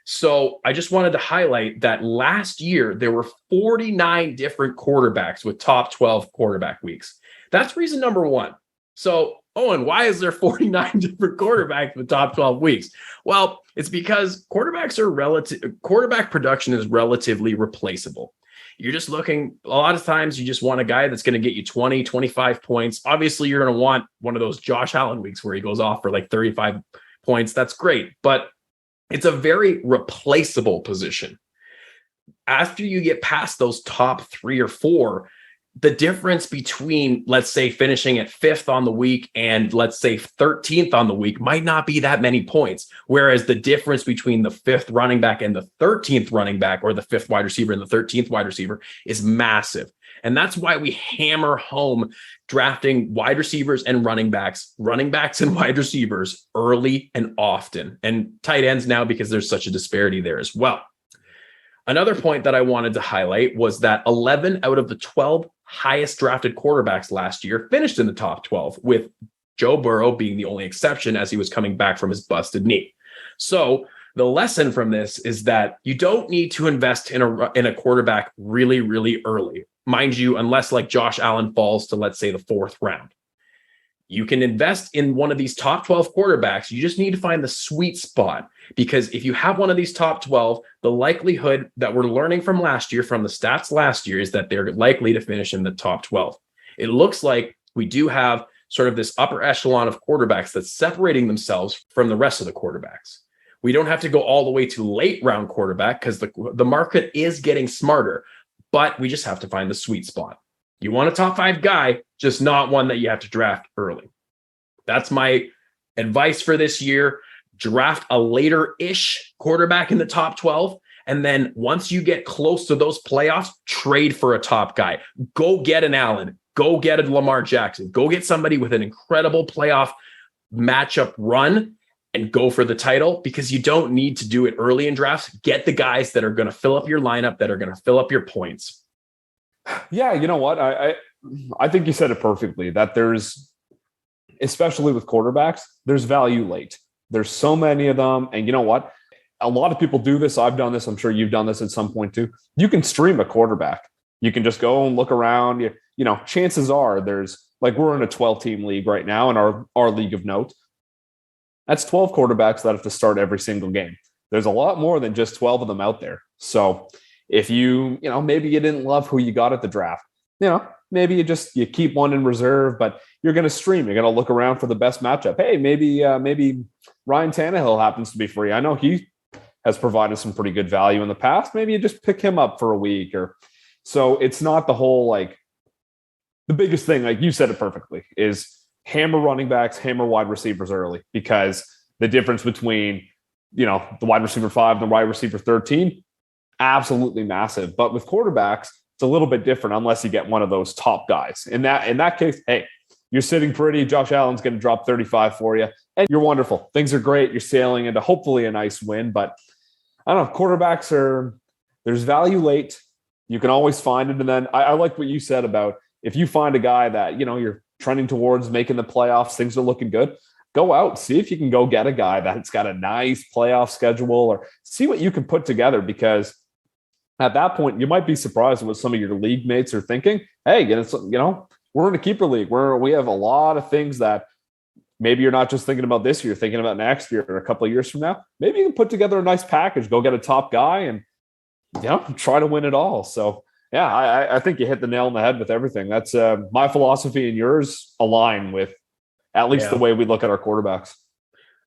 Speaker 1: So I just wanted to highlight that last year, there were 49 different quarterbacks with top 12 quarterback weeks. That's reason number one. So, Owen, why is there 49 different quarterbacks with top 12 weeks? Well, it's because quarterback production is relatively replaceable. You're just looking, a lot of times you just want a guy that's going to get you 20, 25 points. Obviously, you're going to want one of those Josh Allen weeks where he goes off for like 35 points. That's great. But it's a very replaceable position. After you get past those top 3 or 4, the difference between, let's say, finishing at 5th on the week and let's say 13th on the week might not be that many points. Whereas the difference between the 5th running back and the 13th running back, or the 5th wide receiver and the 13th wide receiver, is massive. And that's why we hammer home drafting wide receivers and running backs and wide receivers early and often, and tight ends now, because there's such a disparity there as well. Another point that I wanted to highlight was that 11 out of the 12 highest drafted quarterbacks last year finished in the top 12, with Joe Burrow being the only exception as he was coming back from his busted knee. So the lesson from this is that you don't need to invest in a quarterback really, really early. Mind you, unless like Josh Allen falls to, let's say, the 4th round. You can invest in one of these top 12 quarterbacks. You just need to find the sweet spot, because if you have one of these top 12, the likelihood that we're learning from last year, from the stats last year, is that they're likely to finish in the top 12. It looks like we do have sort of this upper echelon of quarterbacks that's separating themselves from the rest of the quarterbacks. We don't have to go all the way to late round quarterback because the market is getting smarter, but we just have to find the sweet spot. You want a top 5 guy, just not one that you have to draft early. That's my advice for this year. Draft a later-ish quarterback in the top 12. And then once you get close to those playoffs, trade for a top guy. Go get an Allen. Go get a Lamar Jackson. Go get somebody with an incredible playoff matchup run and go for the title, because you don't need to do it early in drafts. Get the guys that are going to fill up your lineup, that are going to fill up your points.
Speaker 4: Yeah, you know what? I think you said it perfectly, that there's, especially with quarterbacks, there's value late. There's so many of them. And you know what? A lot of people do this. I've done this. I'm sure you've done this at some point too. You can stream a quarterback. You can just go and look around. You know, chances are there's, like, we're in a 12-team league right now in our league of note. That's 12 quarterbacks that have to start every single game. There's a lot more than just 12 of them out there. So if you know, maybe you didn't love who you got at the draft, you know, maybe you keep one in reserve, but you're going to stream. You're going to look around for the best matchup. Hey, maybe Ryan Tannehill happens to be free. I know he has provided some pretty good value in the past. Maybe you just pick him up for a week or so. It's not the whole, like, the biggest thing, like you said it perfectly, is hammer running backs, hammer wide receivers early, because the difference between, you know, the wide receiver 5 and the wide receiver 13, absolutely massive. But with quarterbacks, it's a little bit different unless you get one of those top guys. In that case, hey, you're sitting pretty. Josh Allen's going to drop 35 for you, and you're wonderful. Things are great. You're sailing into hopefully a nice win. But I don't know, quarterbacks there's value late. You can always find it. And then I like what you said about, if you find a guy that, you know, you're trending towards making the playoffs, things are looking good, go out, see if you can go get a guy that's got a nice playoff schedule, or see what you can put together, because at that point, you might be surprised at what some of your league mates are thinking. Hey, you know, we're in a keeper league where we have a lot of things that maybe you're not just thinking about this year, you're thinking about next year or a couple of years from now. Maybe you can put together a nice package, go get a top guy, and, you know, try to win it all. So yeah, I think you hit the nail on the head with everything. That's my philosophy and yours align with at least the way we look at our quarterbacks.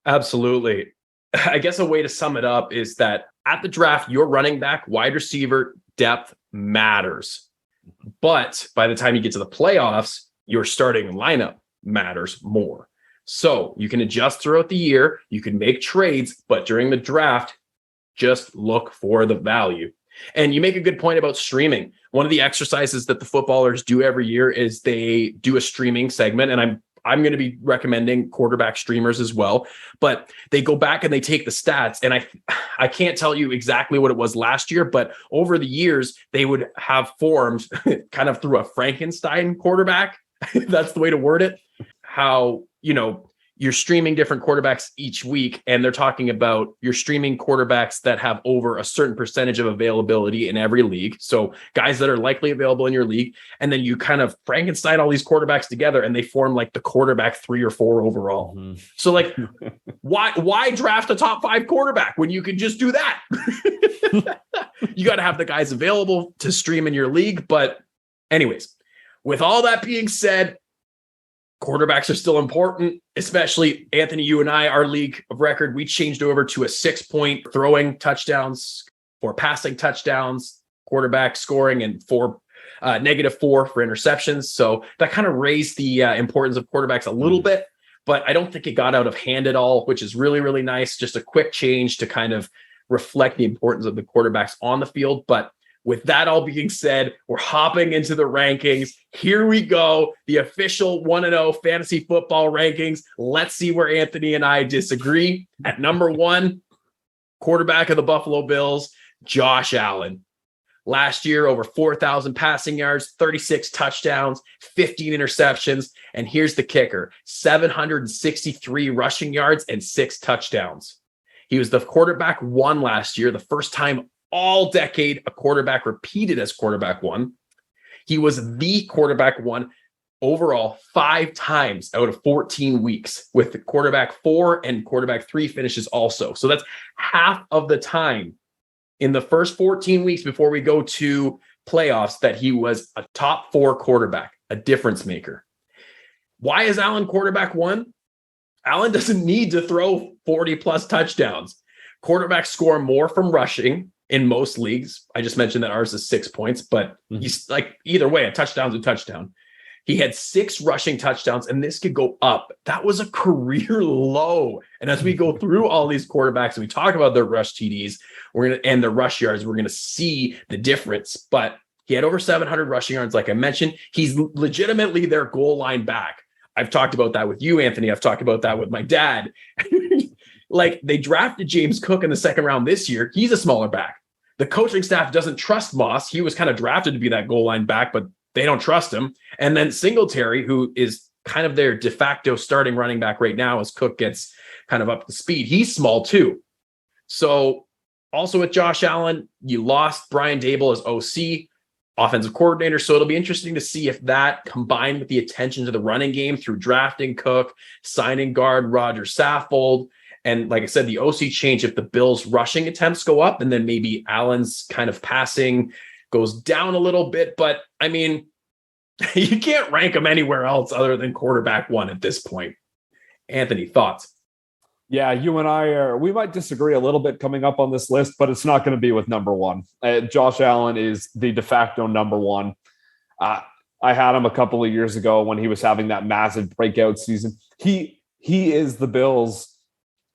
Speaker 1: Absolutely. I guess a way to sum it up is that at the draft, your running back, wide receiver depth matters. But by the time you get to the playoffs, your starting lineup matters more. So you can adjust throughout the year, you can make trades, but during the draft, just look for the value. And you make a good point about streaming. One of the exercises that the footballers do every year is they do a streaming segment, and I'm going to be recommending quarterback streamers as well, but they go back and they take the stats. And I can't tell you exactly what it was last year, but over the years, they would have formed kind of through a Frankenstein quarterback. That's the way to word it. How, you know, you're streaming different quarterbacks each week, and they're talking about you're streaming quarterbacks that have over a certain percentage of availability in every league. So guys that are likely available in your league. And then you kind of Frankenstein all these quarterbacks together, and they form like the quarterback 3 or 4 overall. Mm-hmm. So like, why draft a top 5 quarterback when you can just do that? You got to have the guys available to stream in your league. But anyways, with all that being said, quarterbacks are still important, especially Anthony, you and I, our league of record, we changed over to a 6-point throwing touchdowns or passing touchdowns, quarterback scoring, and -4 for interceptions. So that kind of raised the importance of quarterbacks a little bit, but I don't think it got out of hand at all, which is really, really nice. Just a quick change to kind of reflect the importance of the quarterbacks on the field. But with that all being said, we're hopping into the rankings. Here we go. The official 1-0 fantasy football rankings. Let's see where Anthony and I disagree. At number 1, quarterback of the Buffalo Bills, Josh Allen. Last year, over 4,000 passing yards, 36 touchdowns, 15 interceptions. And here's the kicker, 763 rushing yards and 6 touchdowns. He was the quarterback 1 last year, the first time all decade a quarterback repeated as quarterback 1. He was the quarterback 1 overall 5 times out of 14 weeks, with the quarterback 4 and quarterback 3 finishes also. So that's half of the time in the first 14 weeks before we go to playoffs that he was a top 4 quarterback, a difference maker. Why is Allen quarterback one? Allen doesn't need to throw 40 plus touchdowns. Quarterbacks score more from rushing in most leagues. I just mentioned that ours is 6 points, but he's like, either way, a touchdown's a touchdown. He had 6 rushing touchdowns, and this could go up. That was a career low. And as we go through all these quarterbacks and we talk about their rush TDs, and their rush yards, we're gonna see the difference. But he had over 700 rushing yards, like I mentioned. He's legitimately their goal line back. I've talked about that with you, Anthony. I've talked about that with my dad. Like, they drafted James Cook in the second round this year. He's a smaller back. The coaching staff doesn't trust Moss. He was kind of drafted to be that goal line back, but they don't trust him. And then Singletary, who is kind of their de facto starting running back right now as Cook gets kind of up to speed. He's small too. So also with Josh Allen, you lost Brian Dable as OC, offensive coordinator. So it'll be interesting to see if that, combined with the attention to the running game through drafting Cook, signing guard Roger Saffold, and like I said, the OC change, if the Bills' rushing attempts go up and then maybe Allen's kind of passing goes down a little bit. But I mean, you can't rank him anywhere else other than quarterback one at this point. Anthony, thoughts?
Speaker 4: Yeah, you and I we might disagree a little bit coming up on this list, but it's not going to be with number one. Josh Allen is the de facto number one. I had him a couple of years ago when he was having that massive breakout season. He is the Bills'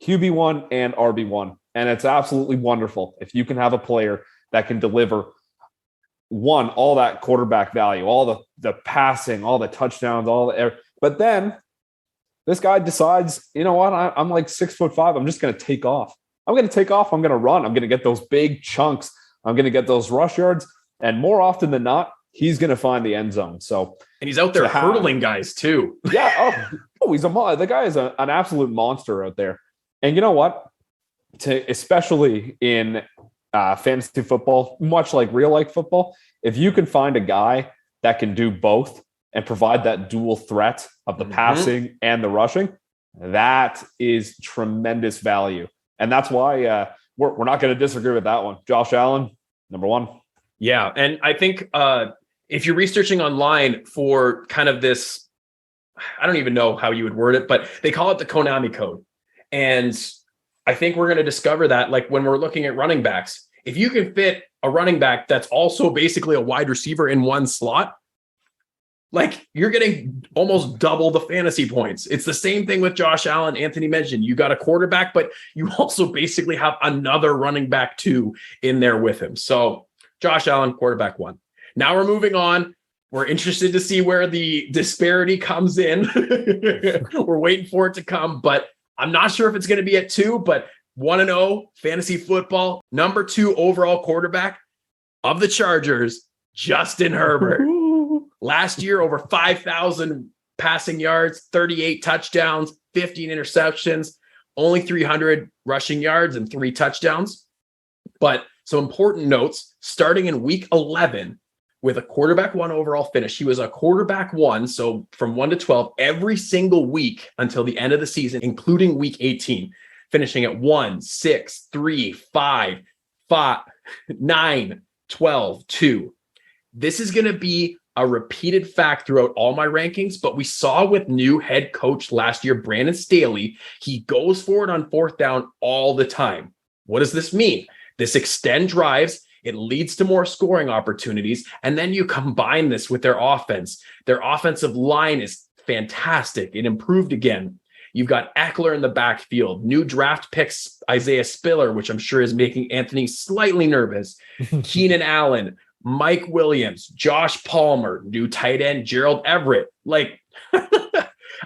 Speaker 4: QB1 and RB1, and it's absolutely wonderful if you can have a player that can deliver all that quarterback value, all the passing, all the touchdowns, but then this guy decides, you know what? I'm like 6'5". I'm just going to take off. I'm going to run. I'm going to get those big chunks. I'm going to get those rush yards. And more often than not, he's going to find the end zone. So,
Speaker 1: and he's out there hurdling guys too.
Speaker 4: Yeah. The guy is an absolute monster out there. And you know what? Especially in fantasy football, much like real life football, if you can find a guy that can do both and provide that dual threat of the passing and the rushing, that is tremendous value. And that's why we're not going to disagree with that one. Josh Allen, number one.
Speaker 1: Yeah. And I think if you're researching online for kind of this, I don't even know how you would word it, but they call it the Konami code. And I think we're going to discover that, like, when we're looking at running backs, if you can fit a running back that's also basically a wide receiver in one slot, like, you're getting almost double the fantasy points. It's the same thing with Josh Allen. Anthony mentioned you got a quarterback, but you also basically have another running back too in there with him. So Josh Allen, quarterback one. Now we're moving on. We're interested to see where the disparity comes in. We're waiting for it to come, but I'm not sure if it's going to be at 2, but 1-0 fantasy football, number 2 overall quarterback of the Chargers, Justin Herbert. Last year, over 5,000 passing yards, 38 touchdowns, 15 interceptions, only 300 rushing yards and 3 touchdowns. But some important notes, starting in week 11 with a quarterback 1 overall finish. He was a quarterback 1, so from 1 to 12 every single week until the end of the season, including week 18, finishing at 1, 6, 3, 5, 9, 12, 2. This is going to be a repeated fact throughout all my rankings, but we saw with new head coach last year, Brandon Staley, he goes forward on 4th down all the time. What does this mean? This extend drives. It leads to more scoring opportunities. And then you combine this with their offense. Their offensive line is fantastic. It improved again. You've got Eckler in the backfield, new draft picks, Isaiah Spiller, which I'm sure is making Anthony slightly nervous. Keenan Allen, Mike Williams, Josh Palmer, new tight end, Gerald Everett. Like,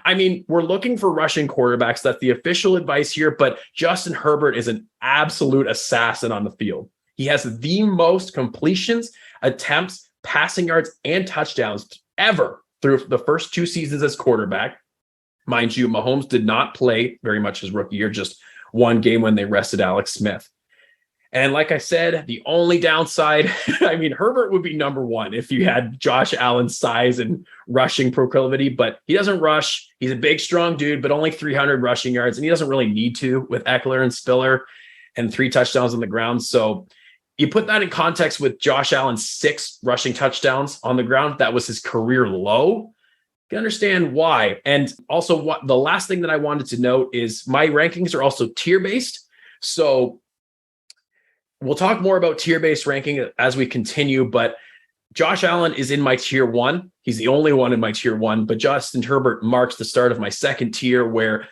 Speaker 1: I mean, we're looking for rushing quarterbacks. That's the official advice here. But Justin Herbert is an absolute assassin on the field. He has the most completions, attempts, passing yards, and touchdowns ever through the first 2 seasons as quarterback. Mind you, Mahomes did not play very much his rookie year, just 1 game when they rested Alex Smith. And like I said, the only downside, I mean, Herbert would be number 1 if you had Josh Allen's size and rushing proclivity, but he doesn't rush. He's a big, strong dude, but only 300 rushing yards, and he doesn't really need to with Eckler and Spiller and 3 touchdowns on the ground. So you put that in context with Josh Allen's 6 rushing touchdowns on the ground. That was his career low. can understand why. And also, what the last thing that I wanted to note is my rankings are also tier-based. So we'll talk more about tier-based ranking as we continue, but Josh Allen is in my tier 1. He's the only one in my tier 1, but Justin Herbert marks the start of my second tier, where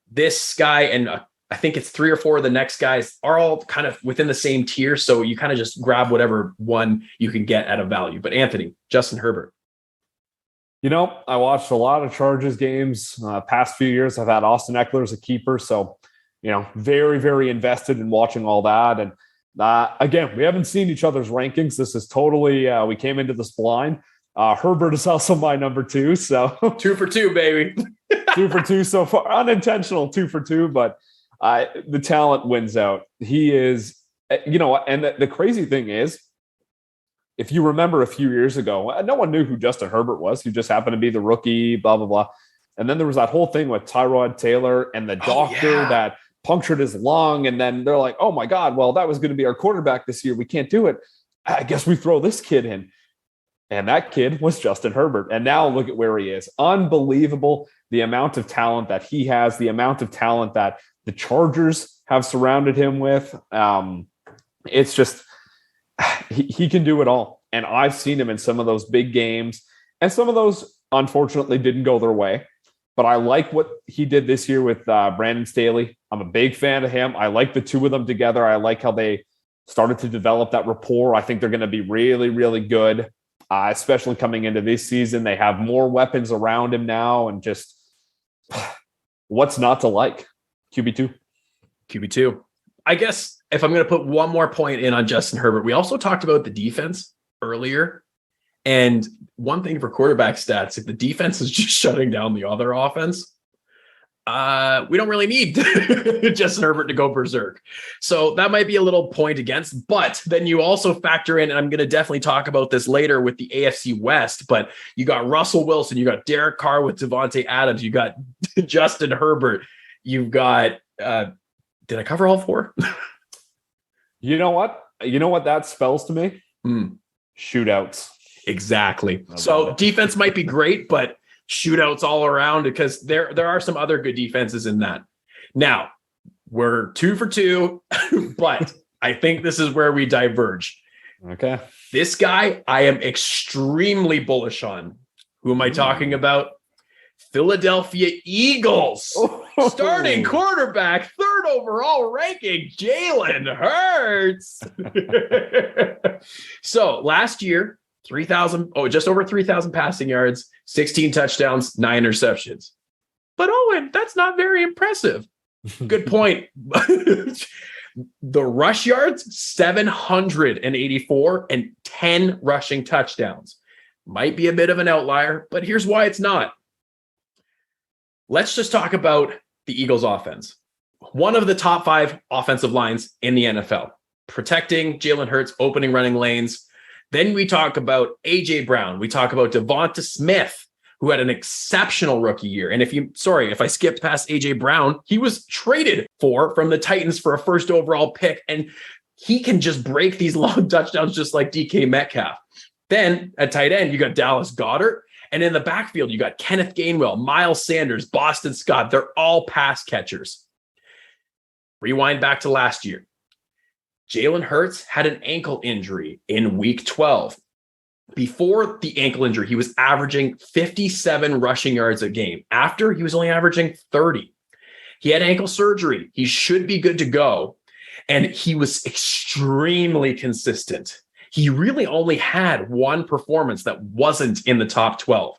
Speaker 1: this guy and I think it's 3 or 4 of the next guys are all kind of within the same tier. So you kind of just grab whatever one you can get at a value. But Anthony, Justin Herbert.
Speaker 4: I watched a lot of Chargers games past few years. I've had Austin Eckler as a keeper. So, very, very invested in watching all that. And again, we haven't seen each other's rankings. This is totally, we came into this blind. Herbert is also my number 2. So
Speaker 1: 2 for 2, baby.
Speaker 4: 2 for 2 so far. Unintentional 2 for 2, but the talent wins out. He is, and the crazy thing is, if you remember a few years ago, no one knew who Justin Herbert was. He just happened to be the rookie, blah, blah, blah. And then there was that whole thing with Tyrod Taylor and the doctor that punctured his lung. And then they're like, oh my God, well, that was going to be our quarterback this year. We can't do it. I guess we throw this kid in. And that kid was Justin Herbert. And now look at where he is. Unbelievable. The amount of talent that he has, the amount of talent that the Chargers have surrounded him with. It's just, he can do it all. And I've seen him in some of those big games, and some of those unfortunately didn't go their way. But I like what he did this year with Brandon Staley. I'm a big fan of him. I like the two of them together. I like how they started to develop that rapport. I think they're going to be really, really good, especially coming into this season. They have more weapons around him now, and just what's not to like? QB2.
Speaker 1: QB2. I guess if I'm going to put one more point in on Justin Herbert, we also talked about the defense earlier. And one thing for quarterback stats, if the defense is just shutting down the other offense, we don't really need Justin Herbert to go berserk. So that might be a little point against, but then you also factor in, and I'm going to definitely talk about this later with the AFC West, but you got Russell Wilson, you got Derek Carr with Devontae Adams, you got Justin Herbert, you've got, did I cover all 4?
Speaker 4: You know what that spells to me? Shootouts.
Speaker 1: Exactly. So defense might be great, but shootouts all around, because there are some other good defenses in that. Now, we're 2 for 2, but I think this is where we diverge.
Speaker 4: Okay.
Speaker 1: This guy I am extremely bullish on. Who am I talking about? Philadelphia Eagles. Starting quarterback, 3rd overall ranking, Jalen Hurts. So last year, just over 3,000 passing yards, 16 touchdowns, 9 interceptions. But Owen, that's not very impressive. Good point. The rush yards, 784 and 10 rushing touchdowns. Might be a bit of an outlier, but here's why it's not. Let's just talk about the Eagles offense. One of the top 5 offensive lines in the NFL, protecting Jalen Hurts, opening running lanes. Then we talk about A.J. Brown. We talk about Devonta Smith, who had an exceptional rookie year. And if I skipped past A.J. Brown, he was traded from the Titans for a 1st overall pick. And he can just break these long touchdowns just like DK Metcalf. Then at tight end, you got Dallas Goedert. And in the backfield, you got Kenneth Gainwell, Miles Sanders, Boston Scott. They're all pass catchers. Rewind back to last year. Jalen Hurts had an ankle injury in week 12. Before the ankle injury, he was averaging 57 rushing yards a game. After, he was only averaging 30. He had ankle surgery. He should be good to go. And he was extremely consistent. He really only had one performance that wasn't in the top 12.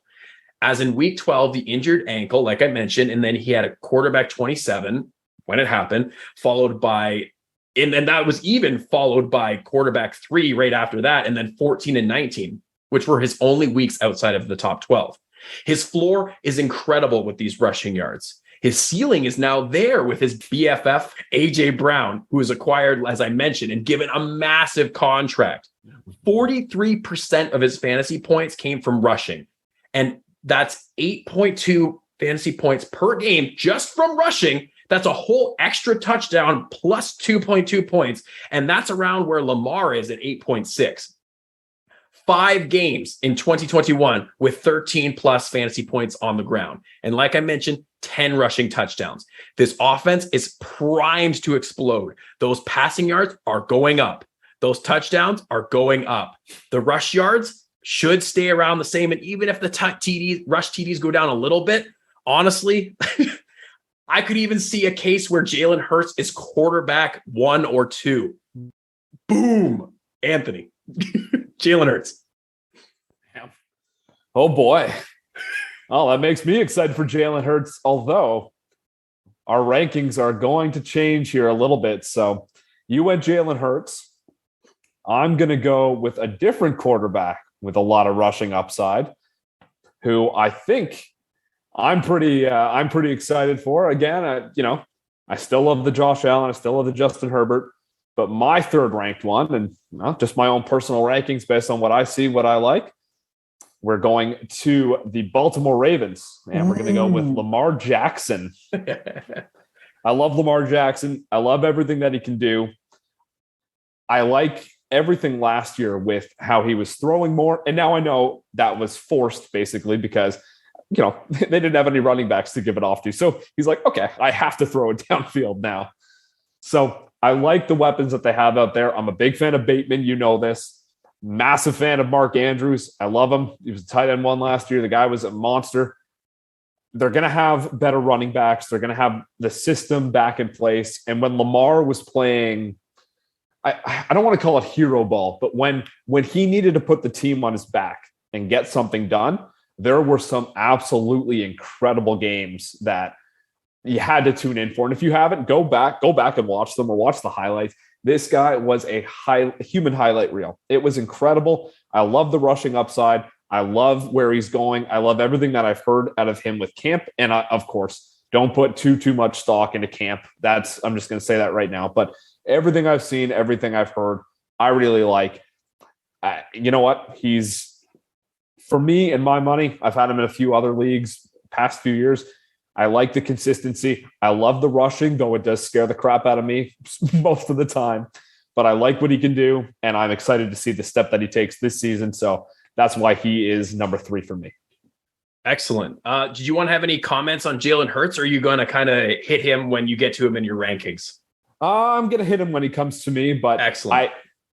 Speaker 1: As in week 12, the injured ankle, like I mentioned, and then he had a quarterback 27 when it happened, followed by, and that was even followed by quarterback 3 right after that, and then 14 and 19, which were his only weeks outside of the top 12. His floor is incredible with these rushing yards. His ceiling is now there with his BFF, A.J. Brown, who was acquired, as I mentioned, and given a massive contract. 43% of his fantasy points came from rushing. And that's 8.2 fantasy points per game just from rushing. That's a whole extra touchdown plus 2.2 points. And that's around where Lamar is at 8.6. 5 games in 2021 with 13 plus fantasy points on the ground. And like I mentioned, 10 rushing touchdowns. This offense is primed to explode. Those passing yards are going up. Those touchdowns are going up. The rush yards should stay around the same. And even if the rush TDs go down a little bit, honestly, I could even see a case where Jalen Hurts is quarterback 1 or 2. Boom, Anthony. Jalen Hurts.
Speaker 4: Oh boy. Oh, that makes me excited for Jalen Hurts, although our rankings are going to change here a little bit. So you went Jalen Hurts. I'm going to go with a different quarterback with a lot of rushing upside, who I think I'm pretty excited for. Again, I still love the Josh Allen. I still love the Justin Herbert. But my third ranked one, and just my own personal rankings based on what I see, what I like, we're going to the Baltimore Ravens, and we're going to go with Lamar Jackson. I love Lamar Jackson. I love everything that he can do. I like everything last year with how he was throwing more. And now I know that was forced basically because, they didn't have any running backs to give it off to. So he's like, okay, I have to throw it downfield now. So I like the weapons that they have out there. I'm a big fan of Bateman. You know this. Massive fan of Mark Andrews. I love him. He was a tight end 1 last year. The guy was a monster. They're going to have better running backs. They're going to have the system back in place. And when Lamar was playing, I don't want to call it hero ball, but when he needed to put the team on his back and get something done, there were some absolutely incredible games that you had to tune in for. And if you haven't, go back and watch them or watch the highlights. This guy was a human highlight reel. It was incredible. I love the rushing upside. I love where he's going. I love everything that I've heard out of him with camp. And of course, don't put too much stock into camp. I'm just going to say that right now. But everything I've seen, everything I've heard, I really like. You know what? He's, for me and my money, I've had him in a few other leagues past few years. I like the consistency. I love the rushing, though it does scare the crap out of me most of the time. But I like what he can do, and I'm excited to see the step that he takes this season. So that's why he is number 3 for me.
Speaker 1: Excellent. Did you want to have any comments on Jalen Hurts, or are you going to kind of hit him when you get to him in your rankings?
Speaker 4: I'm going to hit him when he comes to me. But
Speaker 1: excellent.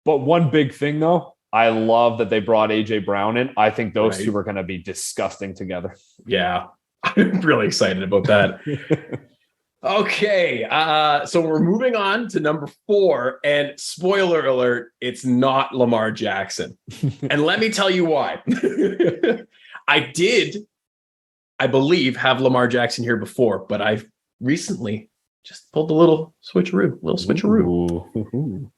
Speaker 4: But one big thing, though, I love that they brought A.J. Brown in. I think those two are going to be disgusting together.
Speaker 1: Yeah. I'm really excited about that. Okay. So we're moving on to number 4, and spoiler alert, it's not Lamar Jackson. And let me tell you why. I believe, have Lamar Jackson here before, but I've recently just pulled a little switcheroo. Ooh.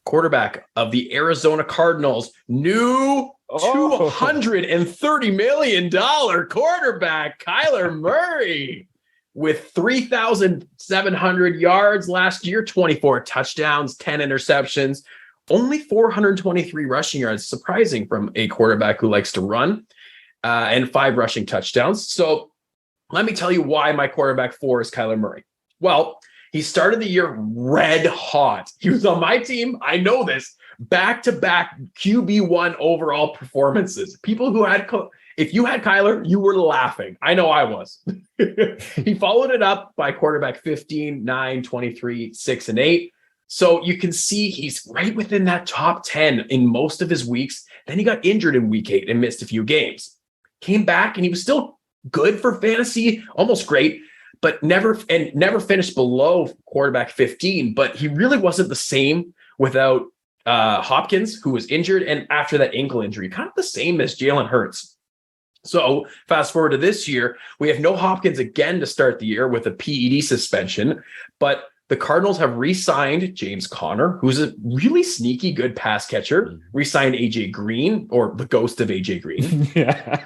Speaker 1: Quarterback of the Arizona Cardinals, new $230 million quarterback, Kyler Murray, with 3,700 yards last year, 24 touchdowns, 10 interceptions, only 423 rushing yards. Surprising from a quarterback who likes to run, and 5 rushing touchdowns. So let me tell you why my quarterback 4 is Kyler Murray. Well, he started the year red hot. He was on my team. I know this. Back-to-back QB1 overall performances. People who had, if you had Kyler, you were laughing. I know I was. He followed it up by quarterback 15, 9, 23, 6, and 8. So you can see he's right within that top 10 in most of his weeks. Then he got injured in week 8 and missed a few games. Came back and he was still good for fantasy, almost great, but never finished below quarterback 15. But he really wasn't the same without Hopkins, who was injured, and after that ankle injury, kind of the same as Jalen Hurts. So fast forward to this year, we have no Hopkins again to start the year with a PED suspension, but the Cardinals have re-signed James Conner, who's a really sneaky good pass catcher, re-signed AJ Green, or the ghost of AJ Green.
Speaker 4: Yeah.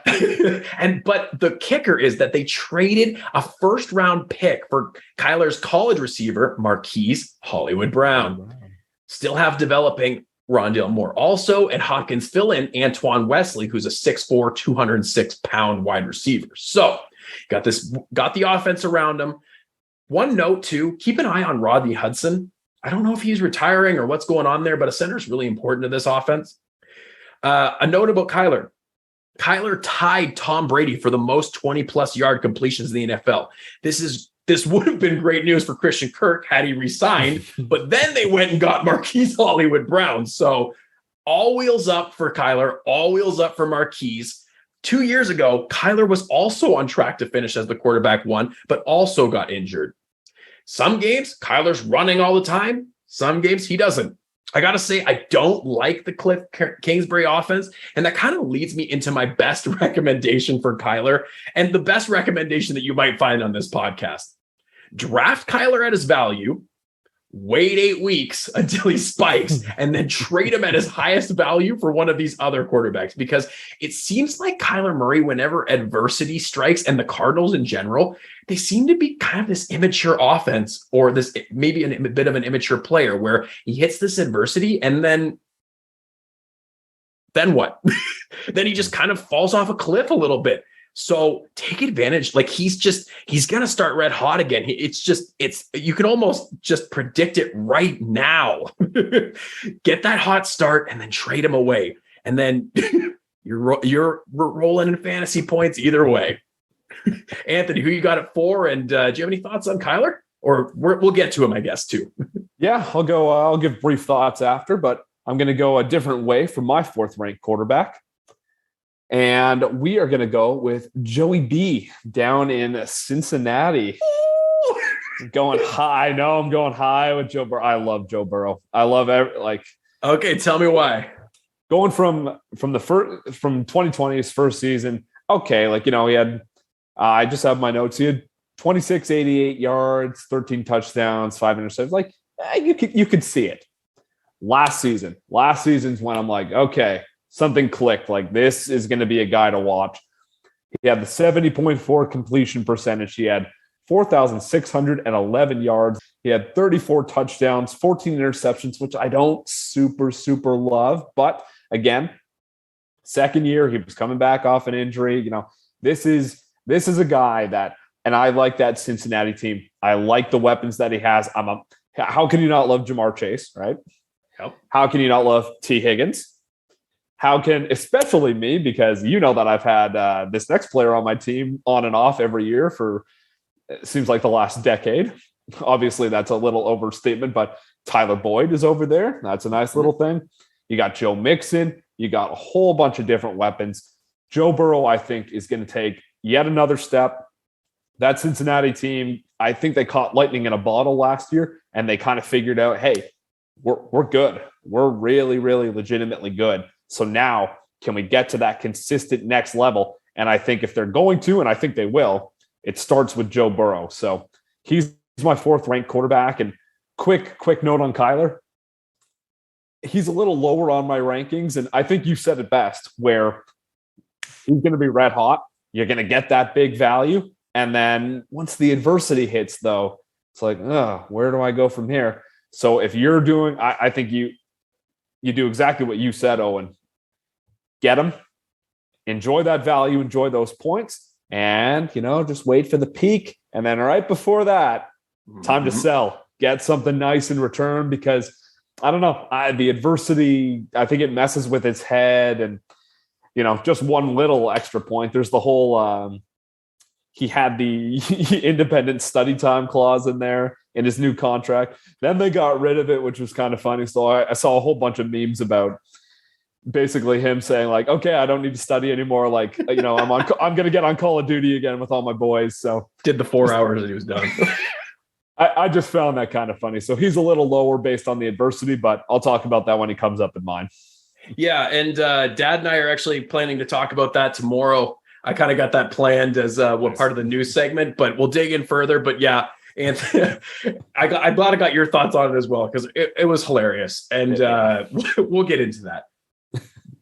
Speaker 1: But the kicker is that they traded a first-round pick for Kyler's college receiver, Marquise Hollywood Brown. Still have developing Rondale Moore also, and Hopkins fill in Antoine Wesley, who's a 6'4", 206-pound wide receiver. So got the offense around him. One note too, keep an eye on Rodney Hudson. I don't know if he's retiring or what's going on there, but a center is really important to this offense. A note about Kyler. Kyler tied Tom Brady for the most 20-plus yard completions in the NFL. This would have been great news for Christian Kirk had he resigned, but then they went and got Marquise Hollywood Brown. So all wheels up for Kyler, all wheels up for Marquise. 2 years ago, Kyler was also on track to finish as the quarterback one, but also got injured. Some games, Kyler's running all the time. Some games, he doesn't. I got to say, I don't like the Cliff Kingsbury offense. And that kind of leads me into my best recommendation for Kyler and the best recommendation that you might find on this podcast. Draft Kyler at his value, wait 8 weeks until he spikes, and then trade him at his highest value for one of these other quarterbacks. Because it seems like Kyler Murray, whenever adversity strikes, and the Cardinals in general, they seem to be kind of this immature offense, or this maybe a bit of an immature player where he hits this adversity and then what? Then he just kind of falls off a cliff a little bit. So take advantage. Like he's going to start red hot again. You can almost just predict it right now. Get that hot start and then trade him away. And then you're rolling in fantasy points either way. Anthony, who you got it for? And do you have any thoughts on Kyler? Or we'll get to him, I guess, too.
Speaker 4: Yeah, I'll go. I'll give brief thoughts after, but I'm going to go a different way for my 4th ranked quarterback. And we are going to go with Joey B down in Cincinnati. Going high. No, I'm going high with Joe Burrow. I love Joe Burrow. I love
Speaker 1: Okay, tell me why.
Speaker 4: Going from 2020's first season. Okay, he had. I just have my notes. He had 86, 88 yards, 13 touchdowns, 5 interceptions. You could see it. Last season's when I'm like, okay, something clicked. Like, this is going to be a guy to watch. He had the 70.4 completion percentage. He had 4,611 yards. He had 34 touchdowns, 14 interceptions, which I don't super love. But again, second year, he was coming back off an injury. This is a guy that, and I like that Cincinnati team. I like the weapons that he has. How can you not love Jamar Chase, right?
Speaker 1: Yep.
Speaker 4: How can you not love T. Higgins? Especially me, because that I've had this next player on my team on and off every year for, it seems like the last decade. Obviously, that's a little overstatement, but Tyler Boyd is over there. That's a nice little thing. You got Joe Mixon. You got a whole bunch of different weapons. Joe Burrow, I think, is going to take yet another step. That Cincinnati team, I think they caught lightning in a bottle last year, and they kind of figured out, hey, we're good. We're really, really legitimately good. So now, can we get to that consistent next level? And I think if they're going to, and I think they will, it starts with Joe Burrow. So he's my 4th ranked quarterback. And quick note on Kyler. He's a little lower on my rankings. And I think you said it best, where he's going to be red hot. You're going to get that big value. And then once the adversity hits, though, it's like, where do I go from here? So if you're doing, I think you do exactly what you said, Owen. Get them, enjoy that value, enjoy those points, and, just wait for the peak. And then right before that, time to sell. Get something nice in return, because I don't know, the adversity, I think it messes with his head. And, just one little extra point. There's the whole, he had the independent study time clause in there in his new contract. Then they got rid of it, which was kind of funny. So I saw a whole bunch of memes about basically him saying, like, okay, I don't need to study anymore. Like, I'm going to get on Call of Duty again with all my boys. So
Speaker 1: did the 4 hours that he was done.
Speaker 4: I just found that kind of funny. So he's a little lower based on the adversity, but I'll talk about that when he comes up in mine.
Speaker 1: Yeah. And Dad and I are actually planning to talk about that tomorrow. I kind of got that planned as what part of the news segment, but we'll dig in further. But yeah, Anthony, I'm glad I got your thoughts on it as well, because it was hilarious. And we'll get into that.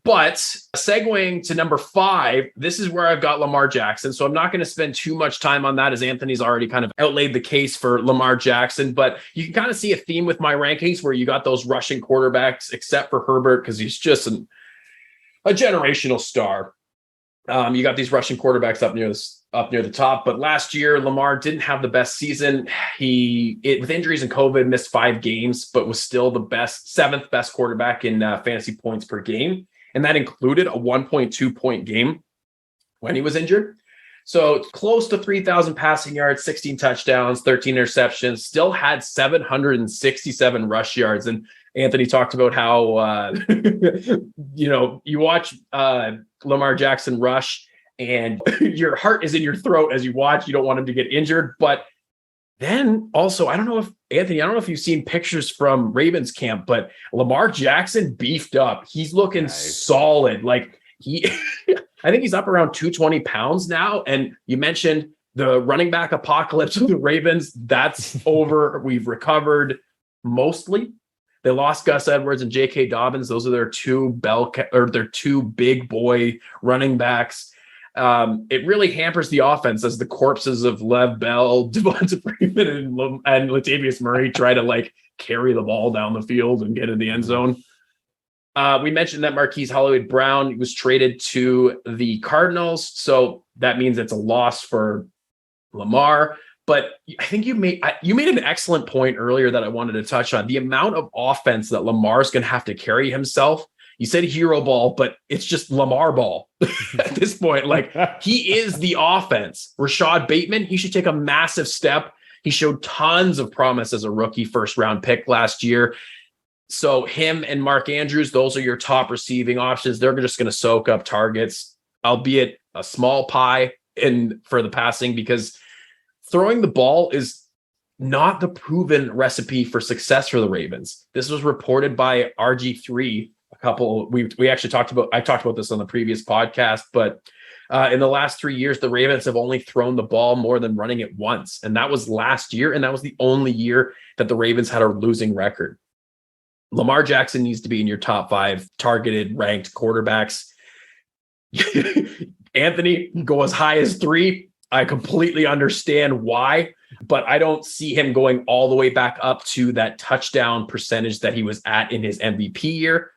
Speaker 1: But segueing to number 5, this is where I've got Lamar Jackson. So I'm not going to spend too much time on that, as Anthony's already kind of outlaid the case for Lamar Jackson. But you can kind of see a theme with my rankings where you got those rushing quarterbacks, except for Herbert, because he's just a generational star. You got these rushing quarterbacks up near the top. But last year, Lamar didn't have the best season. With injuries and COVID, missed 5 games, but was still the 7th best quarterback in fantasy points per game. and that included a 1.2 point game when he was injured. So close to 3,000 passing yards, 16 touchdowns, 13 interceptions, still had 767 rush yards. And Anthony talked about how, you watch Lamar Jackson rush and your heart is in your throat as you watch. You don't want him to get injured. But then also, I don't know if you've seen pictures from Ravens camp, but Lamar Jackson beefed up. He's looking solid. Like I think he's up around 220 pounds now. And you mentioned the running back apocalypse of the Ravens. That's over. We've recovered mostly. They lost Gus Edwards and J.K. Dobbins. Those are their two big boy running backs. It really hampers the offense as the corpses of Lev Bell, Devonta Freeman, and Latavius Murray try to carry the ball down the field and get in the end zone. We mentioned that Marquise Hollywood-Brown was traded to the Cardinals, so that means it's a loss for Lamar. But I think you made an excellent point earlier that I wanted to touch on. The amount of offense that Lamar's going to have to carry himself. You said hero ball, but it's just Lamar ball at this point. He is the offense. Rashad Bateman, he should take a massive step. He showed tons of promise as a rookie first-round pick last year. So him and Mark Andrews, those are your top receiving options. They're just going to soak up targets, albeit a small pie for the passing, because throwing the ball is not the proven recipe for success for the Ravens. This was reported by RG3. I talked about this on the previous podcast, but in the last 3 years, the Ravens have only thrown the ball more than running it once. And that was last year. And that was the only year that the Ravens had a losing record. Lamar Jackson needs to be in your top 5 targeted ranked quarterbacks. Anthony, go as high as 3. I completely understand why, but I don't see him going all the way back up to that touchdown percentage that he was at in his MVP year.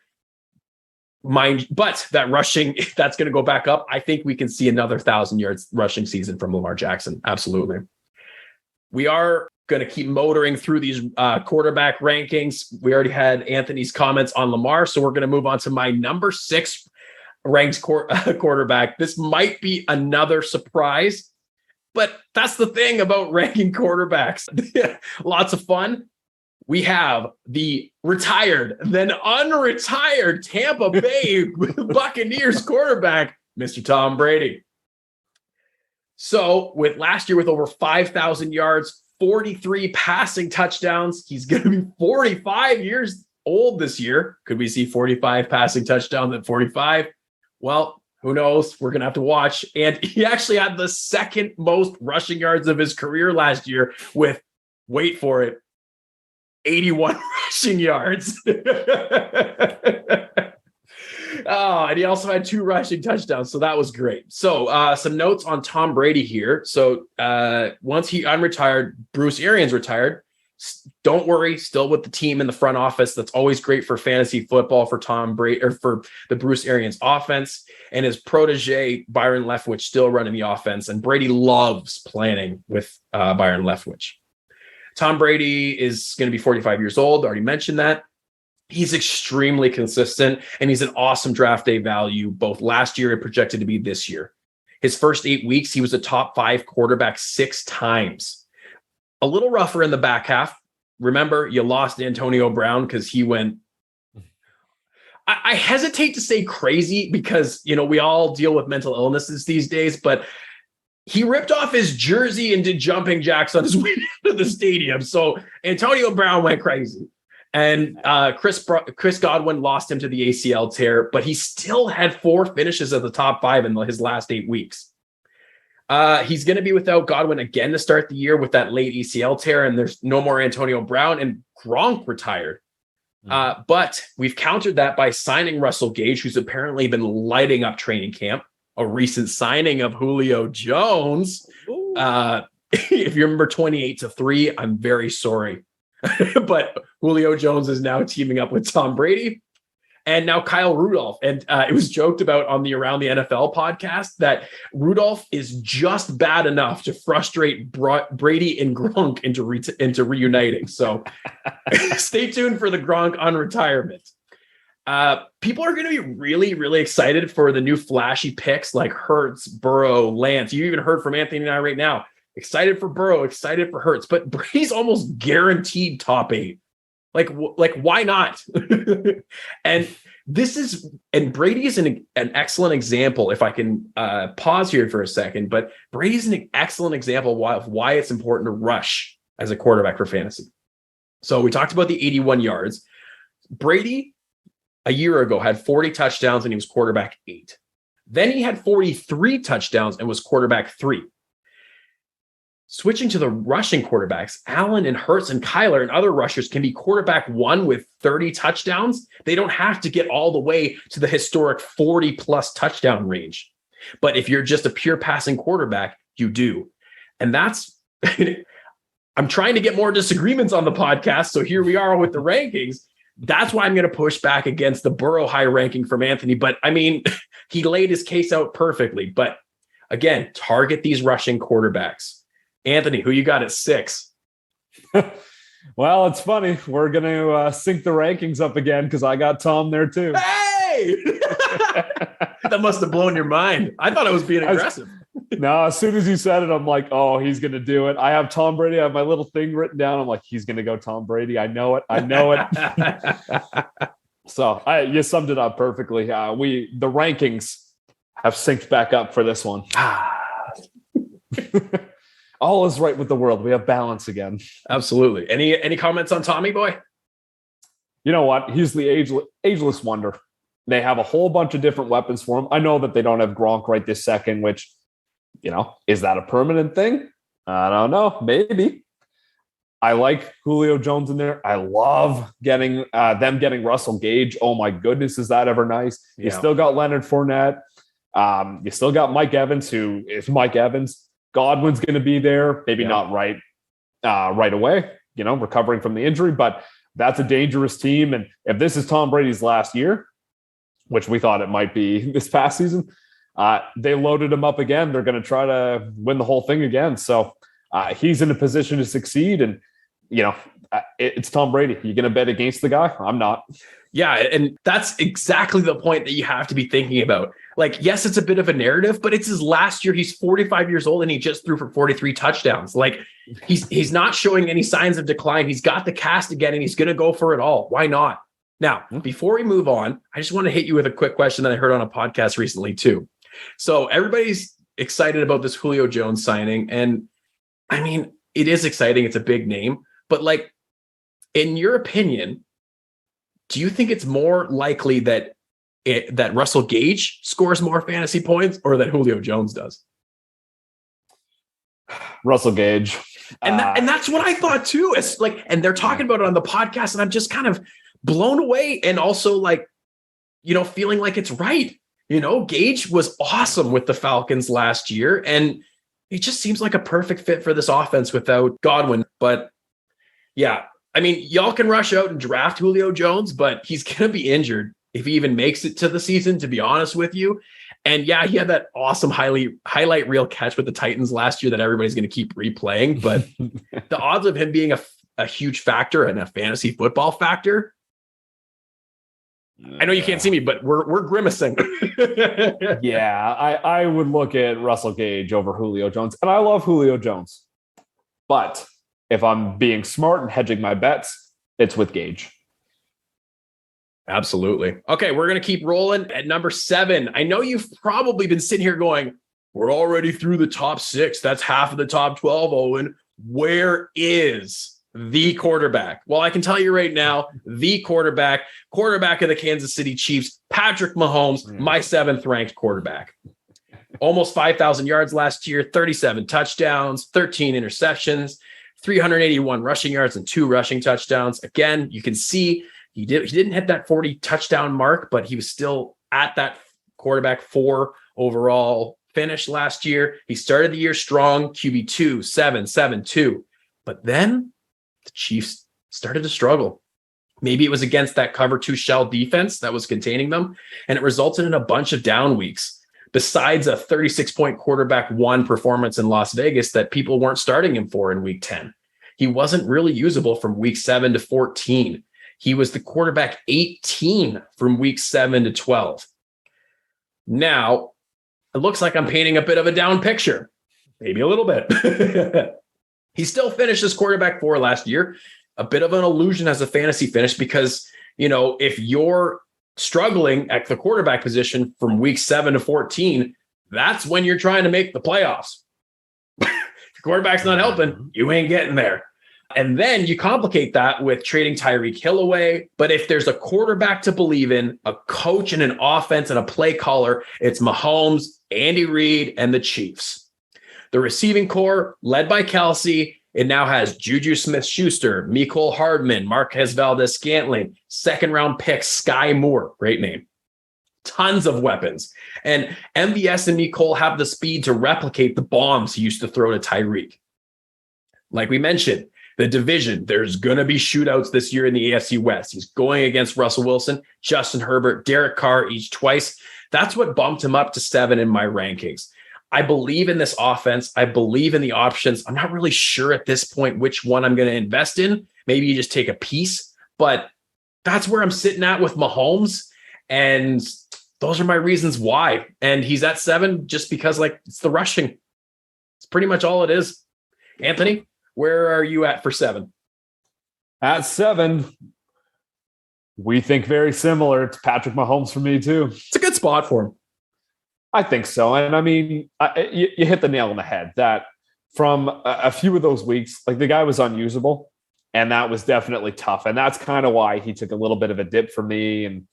Speaker 1: But that rushing, if that's going to go back up, I think we can see another 1,000 yards rushing season from Lamar Jackson. Absolutely. We are going to keep motoring through these quarterback rankings. We already had Anthony's comments on Lamar, so we're going to move on to my number 6 ranked quarterback. This might be another surprise, but that's the thing about ranking quarterbacks. Lots of fun. We have the retired, then unretired Tampa Bay Buccaneers quarterback, Mr. Tom Brady. So with last year with over 5,000 yards, 43 passing touchdowns, he's going to be 45 years old this year. Could we see 45 passing touchdowns at 45? Well, who knows? We're going to have to watch. And he actually had the second most rushing yards of his career last year with, wait for it, 81 rushing yards. And he also had 2 rushing touchdowns. So that was great. So some notes on Tom Brady here. So once he unretired, Bruce Arians retired. Don't worry, still with the team in the front office. That's always great for fantasy football for Tom Brady, or for the Bruce Arians offense, and his protege, Byron Leftwich, still running the offense. And Brady loves planning with Byron Leftwich. Tom Brady is going to be 45 years old. Already mentioned that. He's extremely consistent, and he's an awesome draft day value, both last year and projected to be this year. His first 8 weeks, he was a top 5 quarterback 6 times. A little rougher in the back half. Remember, you lost Antonio Brown because he went, I hesitate to say crazy because, we all deal with mental illnesses these days, but he ripped off his jersey and did jumping jacks on his way to the stadium. So Antonio Brown went crazy. And Chris Godwin lost him to the ACL tear, but he still had 4 finishes at the top 5 in his last 8 weeks. He's going to be without Godwin again to start the year with that late ACL tear, and there's no more Antonio Brown, and Gronk retired. But we've countered that by signing Russell Gage, who's apparently been lighting up training camp. A recent signing of Julio Jones. If you remember 28-3, I'm very sorry. But Julio Jones is now teaming up with Tom Brady. And now Kyle Rudolph. And it was joked about on the Around the NFL podcast that Rudolph is just bad enough to frustrate Brady and Gronk into reuniting. So stay tuned for the Gronk unretirement. People are going to be really, really excited for the new flashy picks like Hurts, Burrow, Lance. You even heard from Anthony and I right now. Excited for Burrow, excited for Hurts, but Brady's almost guaranteed top 8. Like why not? And Brady is an excellent example. If I can pause here for a second, but Brady's an excellent example of why it's important to rush as a quarterback for fantasy. So we talked about the 81 yards. Brady a year ago had 40 touchdowns and he was quarterback 8. Then he had 43 touchdowns and was quarterback 3. Switching to the rushing quarterbacks, Allen and Hurts and Kyler and other rushers can be quarterback 1 with 30 touchdowns. They don't have to get all the way to the historic 40 plus touchdown range. But if you're just a pure passing quarterback, you do. And that's, I'm trying to get more disagreements on the podcast. So here we are with the rankings. That's why I'm going to push back against the Burrow high ranking from Anthony. But I mean, he laid his case out perfectly. But again, target these rushing quarterbacks. Anthony, who you got at 6?
Speaker 4: Well, it's funny. We're going to sync the rankings up again because I got Tom there too.
Speaker 1: Hey! That must have blown your mind. I thought I was being aggressive.
Speaker 4: No, as soon as you said it, I'm like, oh, he's going to do it. I have Tom Brady. I have my little thing written down. I'm like, he's going to go Tom Brady. I know it. So you summed it up perfectly. The rankings have synced back up for this one. All is right with the world. We have balance again.
Speaker 1: Absolutely. Any comments on Tommy Boy?
Speaker 4: You know what? He's the ageless wonder. They have a whole bunch of different weapons for him. I know that they don't have Gronk right this second, which, is that a permanent thing? I don't know. Maybe. I like Julio Jones in there. I love getting getting Russell Gage. Oh my goodness, is that ever nice? Yeah. You still got Leonard Fournette. You still got Mike Evans, who is Mike Evans. Godwin's going to be there. Maybe not right away, recovering from the injury, but that's a dangerous team. And if this is Tom Brady's last year, which we thought it might be this past season, they loaded him up again. They're going to try to win the whole thing again. So he's in a position to succeed. And, it's Tom Brady. You're going to bet against the guy? I'm not.
Speaker 1: Yeah. And that's exactly the point that you have to be thinking about. Like, yes, it's a bit of a narrative, but it's his last year. He's 45 years old and he just threw for 43 touchdowns. Like he's not showing any signs of decline. He's got the cast again and he's going to go for it all. Why not? Now, before we move on, I just want to hit you with a quick question that I heard on a podcast recently too. So everybody's excited about this Julio Jones signing. And I mean, it is exciting. It's a big name, but like, in your opinion, do you think it's more likely that Russell Gage scores more fantasy points or that Julio Jones does?
Speaker 4: Russell Gage.
Speaker 1: And that's what I thought too. It's like, and they're talking about it on the podcast and I'm just kind of blown away. And also like, feeling like it's right. Gage was awesome with the Falcons last year. And it just seems like a perfect fit for this offense without Godwin. But yeah, I mean, y'all can rush out and draft Julio Jones, but he's going to be injured if he even makes it to the season, to be honest with you. And yeah, he had that awesome highlight reel catch with the Titans last year that everybody's going to keep replaying. But the odds of him being a huge factor and a fantasy football factor, I know you can't see me, but we're grimacing.
Speaker 4: Yeah, I would look at Russell Gage over Julio Jones. And I love Julio Jones. But if I'm being smart and hedging my bets, it's with Gage.
Speaker 1: Absolutely. Okay, we're going to keep rolling at number 7. I know you've probably been sitting here going, we're already through the top 6. That's half of the top 12, Owen. Where is the quarterback? Well, I can tell you right now, the quarterback of the Kansas City Chiefs, Patrick Mahomes, my 7th ranked quarterback. Almost 5,000 yards last year, 37 touchdowns, 13 interceptions, 381 rushing yards and 2 rushing touchdowns. Again, you can see he didn't hit that 40 touchdown mark, but he was still at that quarterback 4 overall finish last year. He started the year strong, QB2, 7.72. But then the Chiefs started to struggle. Maybe it was against that cover 2 shell defense that was containing them, and it resulted in a bunch of down weeks. Besides a 36-point quarterback 1 performance in Las Vegas that people weren't starting him for in week 10. He wasn't really usable from week 7 to 14. He was the quarterback 18 from week 7 to 12. Now, it looks like I'm painting a bit of a down picture, maybe a little bit. He still finished as quarterback 4 last year. A bit of an illusion as a fantasy finish because, if you're struggling at the quarterback position from week 7 to 14, that's when you're trying to make the playoffs. If your quarterback's not helping, you ain't getting there. And then you complicate that with trading Tyreek Hill away. But if there's a quarterback to believe in, a coach and an offense and a play caller, it's Mahomes, Andy Reid, and the Chiefs. The receiving core, led by Kelsey, it now has Juju Smith-Schuster, Mecole Hardman, Marquez Valdes-Scantling, second-round pick Sky Moore, great name. Tons of weapons. And MVS and Mecole have the speed to replicate the bombs he used to throw to Tyreek. Like we mentioned, the division, there's going to be shootouts this year in the AFC West. He's going against Russell Wilson, Justin Herbert, Derek Carr each twice. That's what bumped him up to 7 in my rankings. I believe in this offense. I believe in the options. I'm not really sure at this point which one I'm going to invest in. Maybe you just take a piece, but that's where I'm sitting at with Mahomes. And those are my reasons why. And he's at 7 just because it's the rushing. It's pretty much all it is. Anthony, where are you at for 7?
Speaker 4: At 7, we think very similar. It's Patrick Mahomes for me too.
Speaker 1: It's a good spot for him.
Speaker 4: I think so. And I mean, you hit the nail on the head that from a few of those weeks, the guy was unusable, and that was definitely tough. And that's kind of why he took a little bit of a dip for me. And,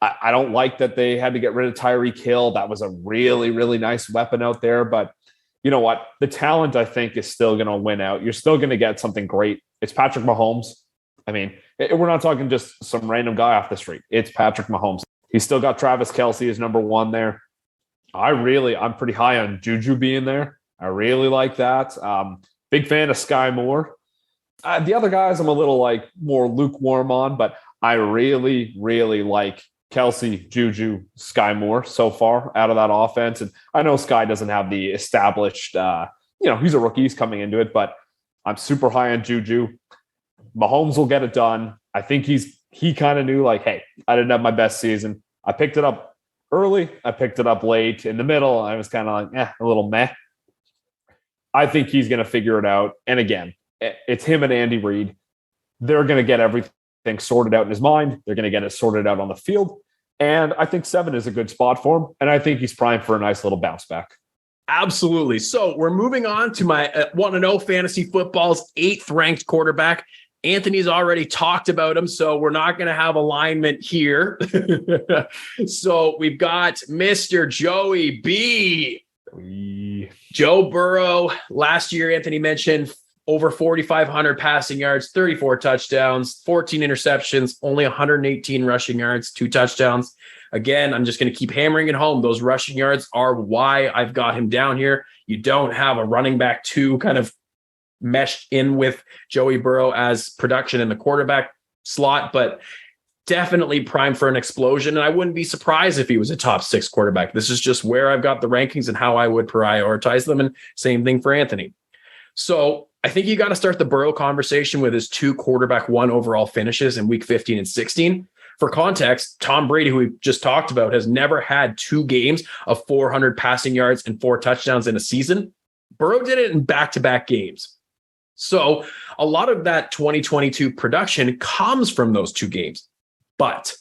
Speaker 4: I don't like that they had to get rid of Tyreek Hill. That was a really, really nice weapon out there. But you know what? The talent, I think, is still going to win out. You're still going to get something great. It's Patrick Mahomes. I mean, we're not talking just some random guy off the street. It's Patrick Mahomes. He's still got Travis Kelce as number 1 there. I'm pretty high on Juju being there. I really like that. Big fan of Sky Moore. The other guys I'm a little more lukewarm on, but I really, really like Kelce, Juju, Sky Moore so far out of that offense. And I know Sky doesn't have the established, he's a rookie, he's coming into it, but I'm super high on Juju. Mahomes will get it done. I think he kind of knew hey, I didn't have my best season. I picked it up early. I picked it up late. In the middle, I was kind of a little meh. I think he's going to figure it out. And again, it's him and Andy Reid. They're going to get everything sorted out in his mind. They're going to get it sorted out on the field. And I think 7 is a good spot for him. And I think he's primed for a nice little bounce back.
Speaker 1: Absolutely. So we're moving on to my 1-0 Fantasy Football's 8th ranked quarterback. Anthony's already talked about him, so we're not going to have alignment here. So we've got Mr. Joey B. Joe Burrow. Last year, Anthony mentioned over 4,500 passing yards, 34 touchdowns, 14 interceptions, only 118 rushing yards, 2 touchdowns. Again, I'm just going to keep hammering it home. Those rushing yards are why I've got him down here. You don't have a running back 2 kind of meshed in with Joey Burrow as production in the quarterback slot, but definitely primed for an explosion. And I wouldn't be surprised if he was a top 6 quarterback. This is just where I've got the rankings and how I would prioritize them. And same thing for Anthony. So I think you got to start the Burrow conversation with his 2 quarterback 1 overall finishes in week 15 and 16. For context, Tom Brady, who we just talked about, has never had 2 games of 400 passing yards and 4 touchdowns in a season. Burrow did it in back-to-back games. So a lot of that 2022 production comes from those 2 games, but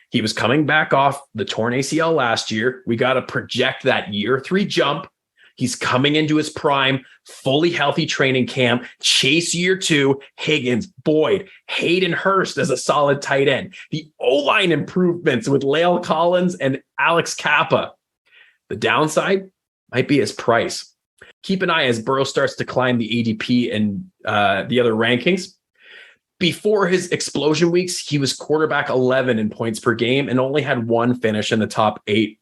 Speaker 1: he was coming back off the torn ACL last year. We got to project that year 3 jump. He's coming into his prime, fully healthy training camp, Chase year 2, Higgins, Boyd, Hayden Hurst as a solid tight end, the O-line improvements with La'el Collins and Alex Kappa. The downside might be his price. Keep an eye as Burrow starts to climb the ADP and the other rankings. Before his explosion weeks, he was quarterback 11 in points per game and only had 1 finish in the top 8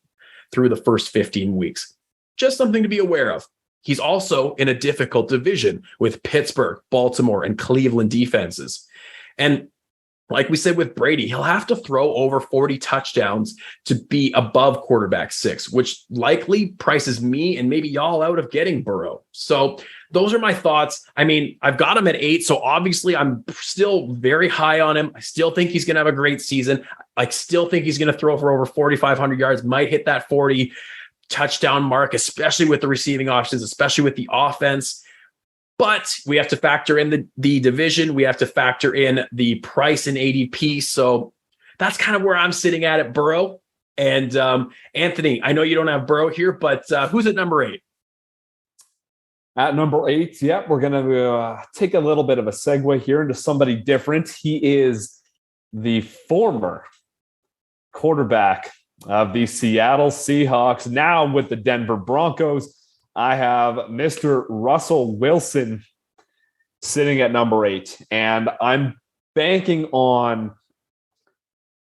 Speaker 1: through the first 15 weeks. Just something to be aware of. He's also in a difficult division with Pittsburgh, Baltimore, and Cleveland defenses. And like we said with Brady, he'll have to throw over 40 touchdowns to be above quarterback 6, which likely prices me and maybe y'all out of getting Burrow. So those are my thoughts. I mean, I've got him at 8, so obviously I'm still very high on him. I still think he's going to have a great season. I still think he's going to throw for over 4,500 yards, might hit that 40 touchdown mark, especially with the receiving options, especially with the offense. But we have to factor in the division. We have to factor in the price in ADP. So that's kind of where I'm sitting at Burrow. And Anthony, I know you don't have Burrow here, but who's at number 8?
Speaker 4: At number 8, yep, we're going to take a little bit of a segue here into somebody different. He is the former quarterback of the Seattle Seahawks, now with the Denver Broncos. I have Mr. Russell Wilson sitting at number 8, and I'm banking on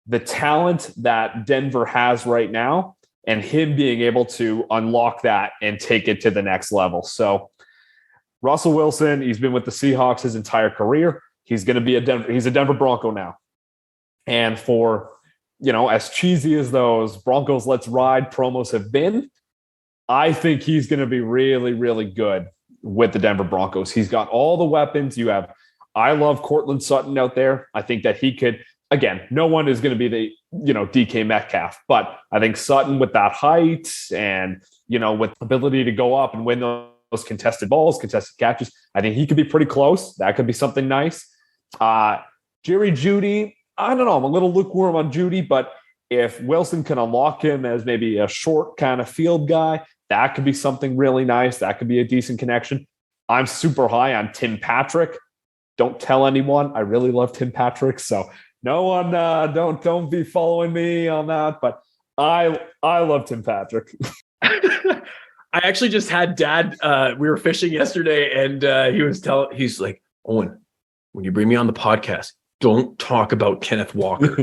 Speaker 4: the talent that Denver has right now and him being able to unlock that and take it to the next level. So Russell Wilson, he's been with the Seahawks his entire career. He's going to be he's a Denver Bronco now. And for, as cheesy as those Broncos Let's Ride promos have been, I think he's going to be really, really good with the Denver Broncos. He's got all the weapons. I love Cortland Sutton out there. I think that he could, again, no one is going to be the, DK Metcalf, but I think Sutton with that height and, with ability to go up and win those contested balls, contested catches, I think he could be pretty close. That could be something nice. Jerry Jeudy, I don't know. I'm a little lukewarm on Jeudy, but if Wilson can unlock him as maybe a short kind of field guy, that could be something really nice. That could be a decent connection. I'm super high on Tim Patrick. Don't tell anyone. I really love Tim Patrick. So no one, don't be following me on that. But I love Tim Patrick.
Speaker 1: I actually just had Dad. We were fishing yesterday, and he's like, Owen, when you bring me on the podcast, don't talk about Kenneth Walker.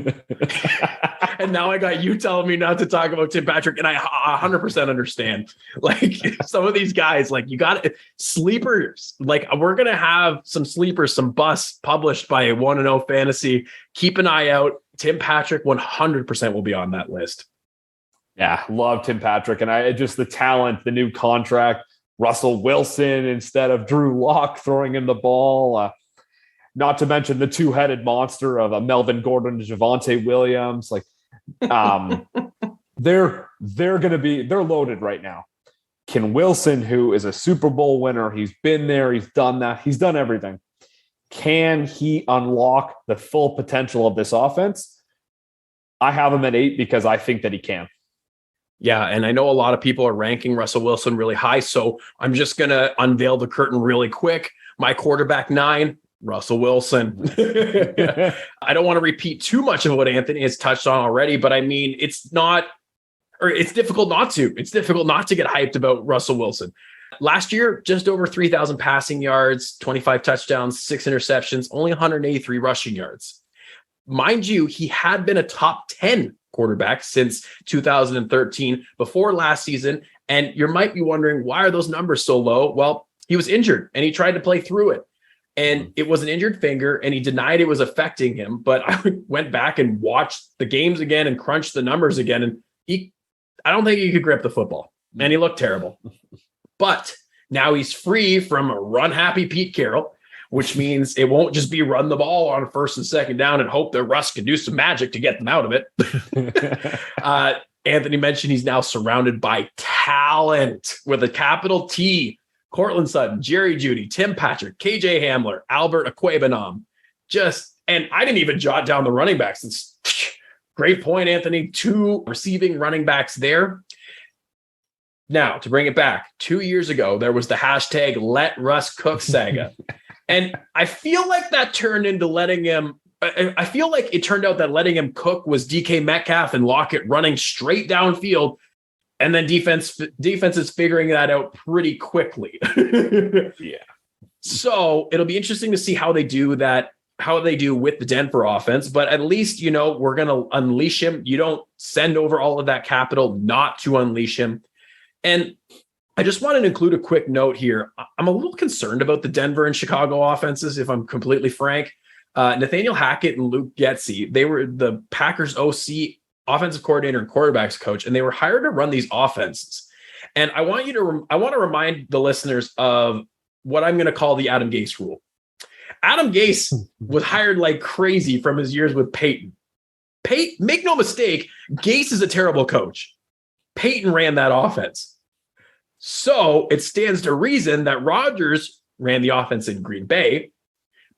Speaker 1: And now I got you telling me not to talk about Tim Patrick, and I 100% understand. Like some of these guys, like you got sleepers. Like we're gonna have some sleepers, some busts published by 1-0 Fantasy. Keep an eye out. Tim Patrick 100% will be on that list.
Speaker 4: Yeah, love Tim Patrick, and I just the talent, the new contract, Russell Wilson instead of Drew Lock throwing him the ball. Not to mention the two-headed monster of Melvin Gordon and Javonte Williams. Like, they're loaded right now. Can Wilson, who is a Super Bowl winner, he's been there, he's done that, he's done everything. Can he unlock the full potential of this offense? I have him at 8 because I think that he can.
Speaker 1: Yeah, and I know a lot of people are ranking Russell Wilson really high, so I'm just going to unveil the curtain really quick. My quarterback 9, Russell Wilson. I don't want to repeat too much of what Anthony has touched on already, but I mean, it's difficult not to. It's difficult not to get hyped about Russell Wilson. Last year, just over 3,000 passing yards, 25 touchdowns, 6 interceptions, only 183 rushing yards. Mind you, he had been a top 10 quarterback since 2013 before last season. And you might be wondering, why are those numbers so low? Well, he was injured and he tried to play through it. And it was an injured finger, and he denied it was affecting him. But I went back and watched the games again and crunched the numbers again. And I don't think he could grip the football. And he looked terrible. But now he's free from a run-happy Pete Carroll, which means it won't just be run the ball on first and second down and hope that Russ can do some magic to get them out of it. Anthony mentioned he's now surrounded by talent with a capital T. Cortland Sutton, Jerry Jeudy, Tim Patrick, KJ Hamler, Albert Aquabanam. And I didn't even jot down the running backs. It's great point, Anthony. 2 receiving running backs there. Now, to bring it back, 2 years ago, there was the hashtag Let Russ Cook saga. And I feel like that turned into I feel like it turned out that letting him cook was DK Metcalf and Lockett running straight downfield. And then defense is figuring that out pretty quickly.
Speaker 4: Yeah.
Speaker 1: So it'll be interesting to see how they do that, how they do with the Denver offense. But at least, we're going to unleash him. You don't send over all of that capital not to unleash him. And I just wanted to include a quick note here. I'm a little concerned about the Denver and Chicago offenses, if I'm completely frank. Nathaniel Hackett and Luke Getsy, they were the Packers OC, offensive coordinator and quarterbacks coach, and they were hired to run these offenses. And I want to remind the listeners of what I'm going to call the Adam Gase rule. Adam Gase was hired like crazy from his years with Peyton. Make no mistake, Gase is a terrible coach. Peyton ran that offense. So it stands to reason that Rodgers ran the offense in Green Bay.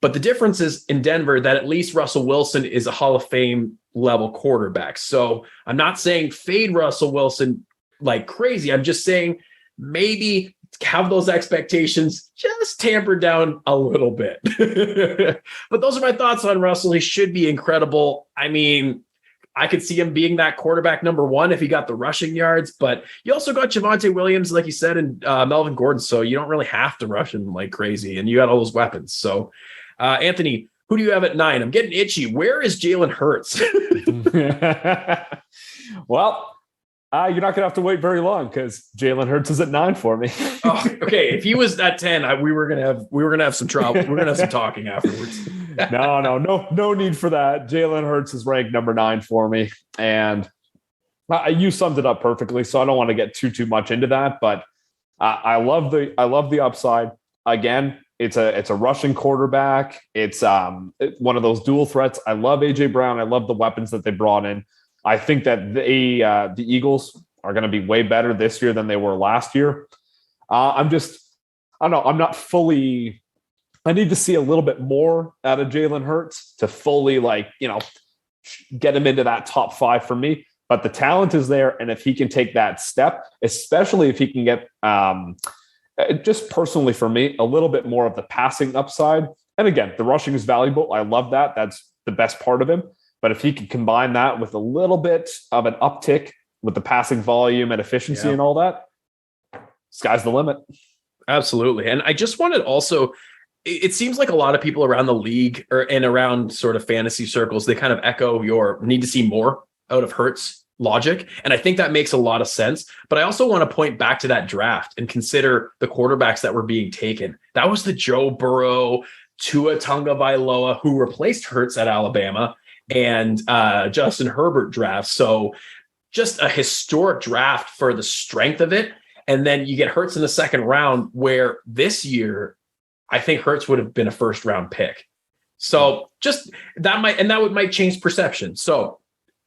Speaker 1: But the difference is in Denver that at least Russell Wilson is a Hall of Fame level quarterback. So I'm not saying fade Russell Wilson like crazy. I'm just saying maybe have those expectations just tampered down a little bit. But those are my thoughts on Russell. He should be incredible. I mean, I could see him being that quarterback number one if he got the rushing yards, but you also got Javonte Williams, like you said, and Melvin Gordon. So you don't really have to rush him like crazy, and you got all those weapons. So Anthony, who do you have at 9? I'm getting itchy. Where is Jalen Hurts?
Speaker 4: Well, you're not going to have to wait very long because Jalen Hurts is at 9 for me.
Speaker 1: Oh, okay. If he was at 10, we were gonna have some trouble. We're gonna have some talking afterwards.
Speaker 4: No need for that. Jalen Hurts is ranked number 9 for me, and you summed it up perfectly. So I don't want to get too much into that, but I love the upside. Again, it's a rushing quarterback. It's one of those dual threats. I love AJ Brown. I love the weapons that they brought in. I think that the Eagles are going to be way better this year than they were last year. I don't know. I'm not fully. I need to see a little bit more out of Jalen Hurts to fully get him into that top 5 for me. But the talent is there, and if he can take that step, especially if he can get just personally for me a little bit more of the passing upside. And again, the rushing is valuable. I love that. That's the best part of him. But if he can combine that with a little bit of an uptick with the passing volume and efficiency and all that, sky's the limit.
Speaker 1: Absolutely. And I just wanted also, it seems like a lot of people around the league and around sort of fantasy circles, they kind of echo your need to see more out of Hurts logic. And I think that makes a lot of sense. But I also want to point back to that draft and consider the quarterbacks that were being taken. That was the Joe Burrow, Tua Tagovailoa, who replaced Hurts at Alabama, and Justin Herbert draft. So just a historic draft for the strength of it. And then you get Hurts in the second round, where this year, I think Hurts would have been a first round pick. So just that might change perception. So,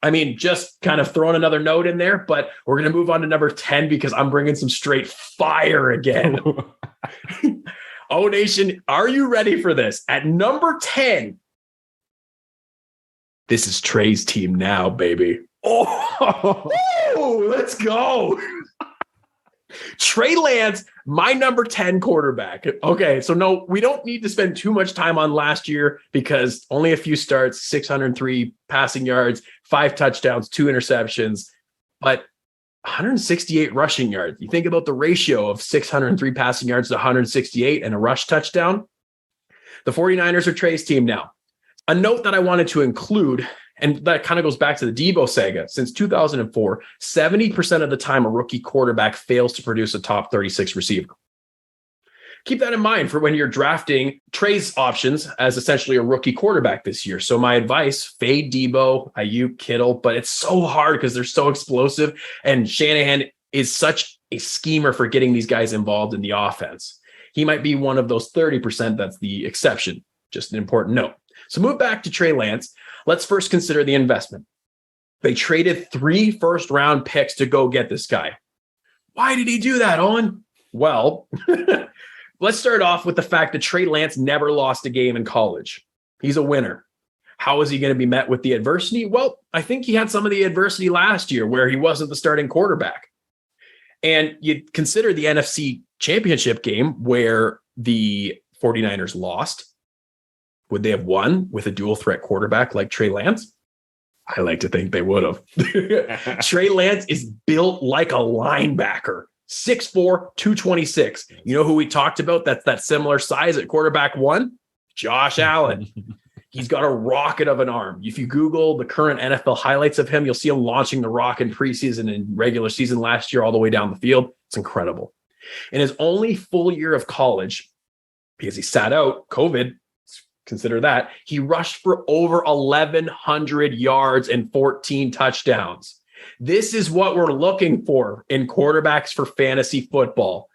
Speaker 1: I mean, just kind of throwing another note in there, but we're going to move on to number 10 because I'm bringing some straight fire again. Oh, Nation, are you ready for this? At number 10, this is Trey's team now, baby. Oh, let's go. Trey Lance, my number 10 quarterback. Okay, so no, we don't need to spend too much time on last year because only a few starts, 603 passing yards, 5 touchdowns, 2 interceptions, but 168 rushing yards. You think about the ratio of 603 passing yards to 168 and a rush touchdown. The 49ers are Trey's team now. A note that I wanted to include, and that kind of goes back to the Debo saga. Since 2004, 70% of the time a rookie quarterback fails to produce a top 36 receiver. Keep that in mind for when you're drafting Trey's options as essentially a rookie quarterback this year. So my advice, fade Debo, Ayuk, Kittle, but it's so hard because they're so explosive. And Shanahan is such a schemer for getting these guys involved in the offense. He might be one of those 30% that's the exception. Just an important note. So move back to Trey Lance. Let's first consider the investment. They traded 3 first-round picks to go get this guy. Why did he do that, Owen? Well, let's start off with the fact that Trey Lance never lost a game in college. He's a winner. How is he going to be met with the adversity? Well, I think he had some of the adversity last year where he wasn't the starting quarterback. And you consider the NFC Championship game where the 49ers lost. Would they have won with a dual threat quarterback like Trey Lance? I like to think they would have. Trey Lance is built like a linebacker, 6'4", 226. You know who we talked about that's that similar size at quarterback 1? Josh Allen. He's got a rocket of an arm. If you Google the current NFL highlights of him, you'll see him launching the rock in preseason and regular season last year all the way down the field. It's incredible. In his only full year of college, because he sat out COVID, consider that, he rushed for over 1,100 yards and 14 touchdowns. This is what we're looking for in quarterbacks for fantasy football.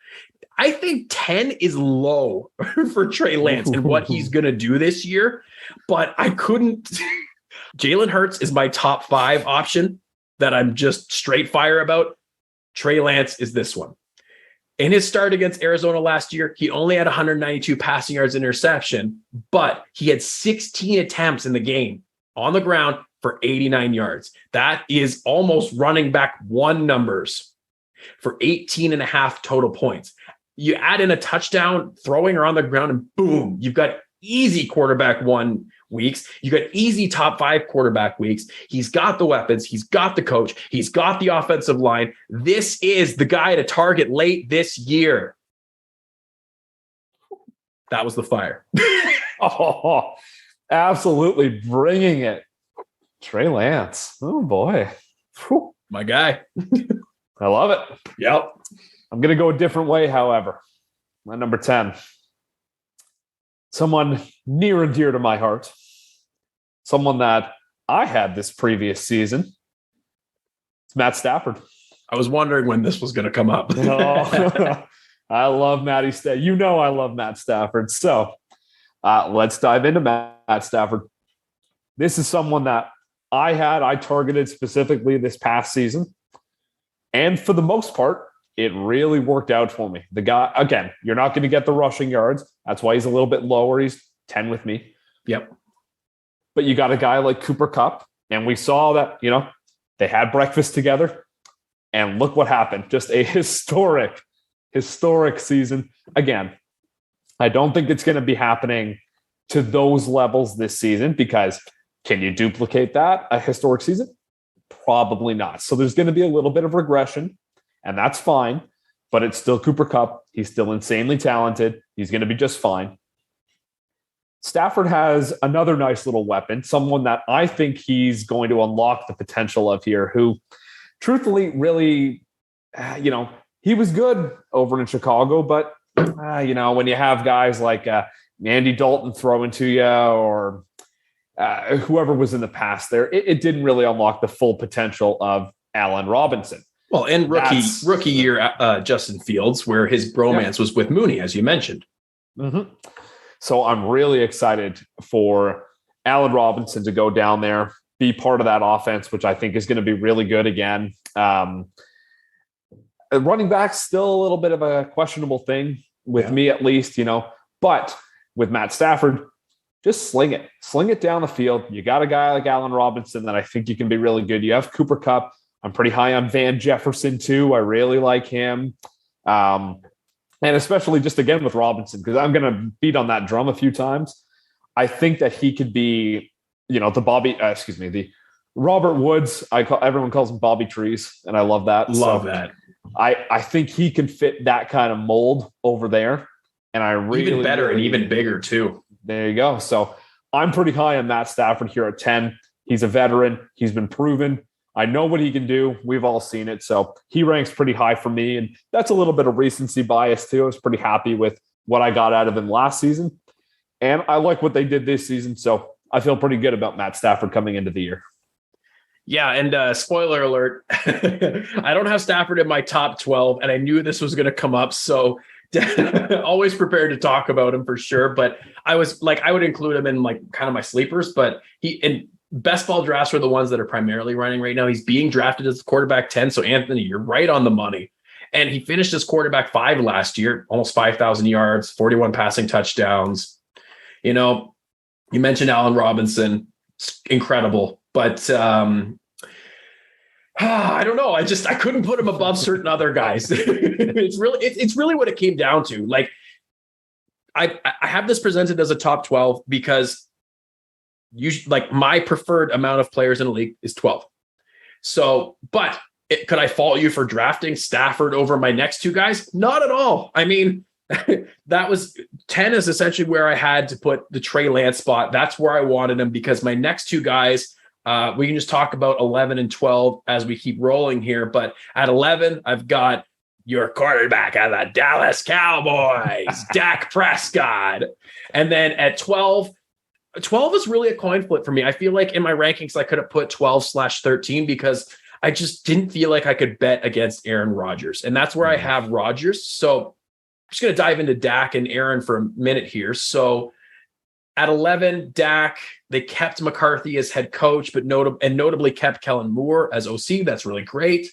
Speaker 1: I think 10 is low for Trey Lance and what he's going to do this year, but I couldn't. Jalen Hurts is my top 5 option that I'm just straight fire about. Trey Lance is this one. In his start against Arizona last year, he only had 192 passing yards interception, but he had 16 attempts in the game on the ground for 89 yards. That is almost running back 1 numbers for 18 and a half total points. You add in a touchdown, throwing her on the ground, and boom, you've got easy quarterback 1 weeks. You got easy top 5 quarterback weeks. He's got the weapons. He's got the coach. He's got the offensive line. This is the guy to target late this year. That was the fire.
Speaker 4: Oh, absolutely bringing it. Trey Lance. Oh, boy. Whew.
Speaker 1: My guy.
Speaker 4: I love it.
Speaker 1: Yep.
Speaker 4: I'm going to go a different way, however. My number 10. Someone near and dear to my heart. Someone that I had this previous season. It's Matt Stafford.
Speaker 1: I was wondering when this was going to come up.
Speaker 4: Oh, I love Matty Stafford. You know I love Matt Stafford. So let's dive into Matt Stafford. This is someone that I targeted specifically this past season. And for the most part, it really worked out for me. The guy, again, you're not going to get the rushing yards. That's why he's a little bit lower. He's 10 with me.
Speaker 1: Yep.
Speaker 4: But you got a guy like Cooper Kupp, and we saw that, they had breakfast together, and look what happened. Just a historic season. Again, I don't think it's going to be happening to those levels this season, because can you duplicate that, a historic season? Probably not. So there's going to be a little bit of regression, and that's fine, but it's still Cooper Kupp. He's still insanely talented. He's going to be just fine. Stafford has another nice little weapon, someone that I think he's going to unlock the potential of here, who truthfully really, he was good over in Chicago, but, when you have guys like Andy Dalton throwing to you, or whoever was in the past there, it didn't really unlock the full potential of Allen Robinson.
Speaker 1: Well, and rookie year, Justin Fields, where his bromance was with Mooney, as you mentioned.
Speaker 4: Mm-hmm. So I'm really excited for Allen Robinson to go down there, be part of that offense, which I think is going to be really good again. Running back, still a little bit of a questionable thing with me, at least, but with Matt Stafford, just sling it down the field. You got a guy like Allen Robinson that I think you can be really good. You have Cooper Kupp. I'm pretty high on Van Jefferson too. I really like him. And especially just again with Robinson, because I'm going to beat on that drum a few times. I think that he could be, the Robert Woods. Everyone calls him Bobby Trees, and I love that.
Speaker 1: Love that.
Speaker 4: I think he can fit that kind of mold over there. And I really
Speaker 1: even better and even bigger too.
Speaker 4: There you go. So I'm pretty high on Matt Stafford here at 10. He's a veteran. He's been proven. I know what he can do. We've all seen it. So he ranks pretty high for me. And that's a little bit of recency bias too. I was pretty happy with what I got out of him last season. And I like what they did this season. So I feel pretty good about Matt Stafford coming into the year.
Speaker 1: Yeah. And spoiler alert, I don't have Stafford in my top 12, and I knew this was going to come up. So always prepared to talk about him for sure. But I was like, I would include him in like kind of my sleepers, but best ball drafts are the ones that are primarily running right now. He's being drafted as quarterback 10. So Anthony, you're right on the money. And he finished as quarterback 5 last year, almost 5,000 yards, 41 passing touchdowns. You mentioned Allen Robinson, incredible, but I don't know. I couldn't put him above certain other guys. It's really what it came down to. Like I have this presented as a top 12 because my preferred amount of players in the league is 12. So, but could I fault you for drafting Stafford over my next 2 guys? Not at all. I mean, that was 10 is essentially where I had to put the Trey Lance spot. That's where I wanted him, because my next 2 guys, we can just talk about 11 and 12 as we keep rolling here. But at 11, I've got your quarterback of the Dallas Cowboys, Dak Prescott. And then at 12 is really a coin flip for me. I feel like in my rankings, I could have put 12/13 because I just didn't feel like I could bet against Aaron Rodgers. And that's where I have Rodgers. So just going to dive into Dak and Aaron for a minute here. So at 11, Dak, they kept McCarthy as head coach, but notably kept Kellen Moore as OC. That's really great.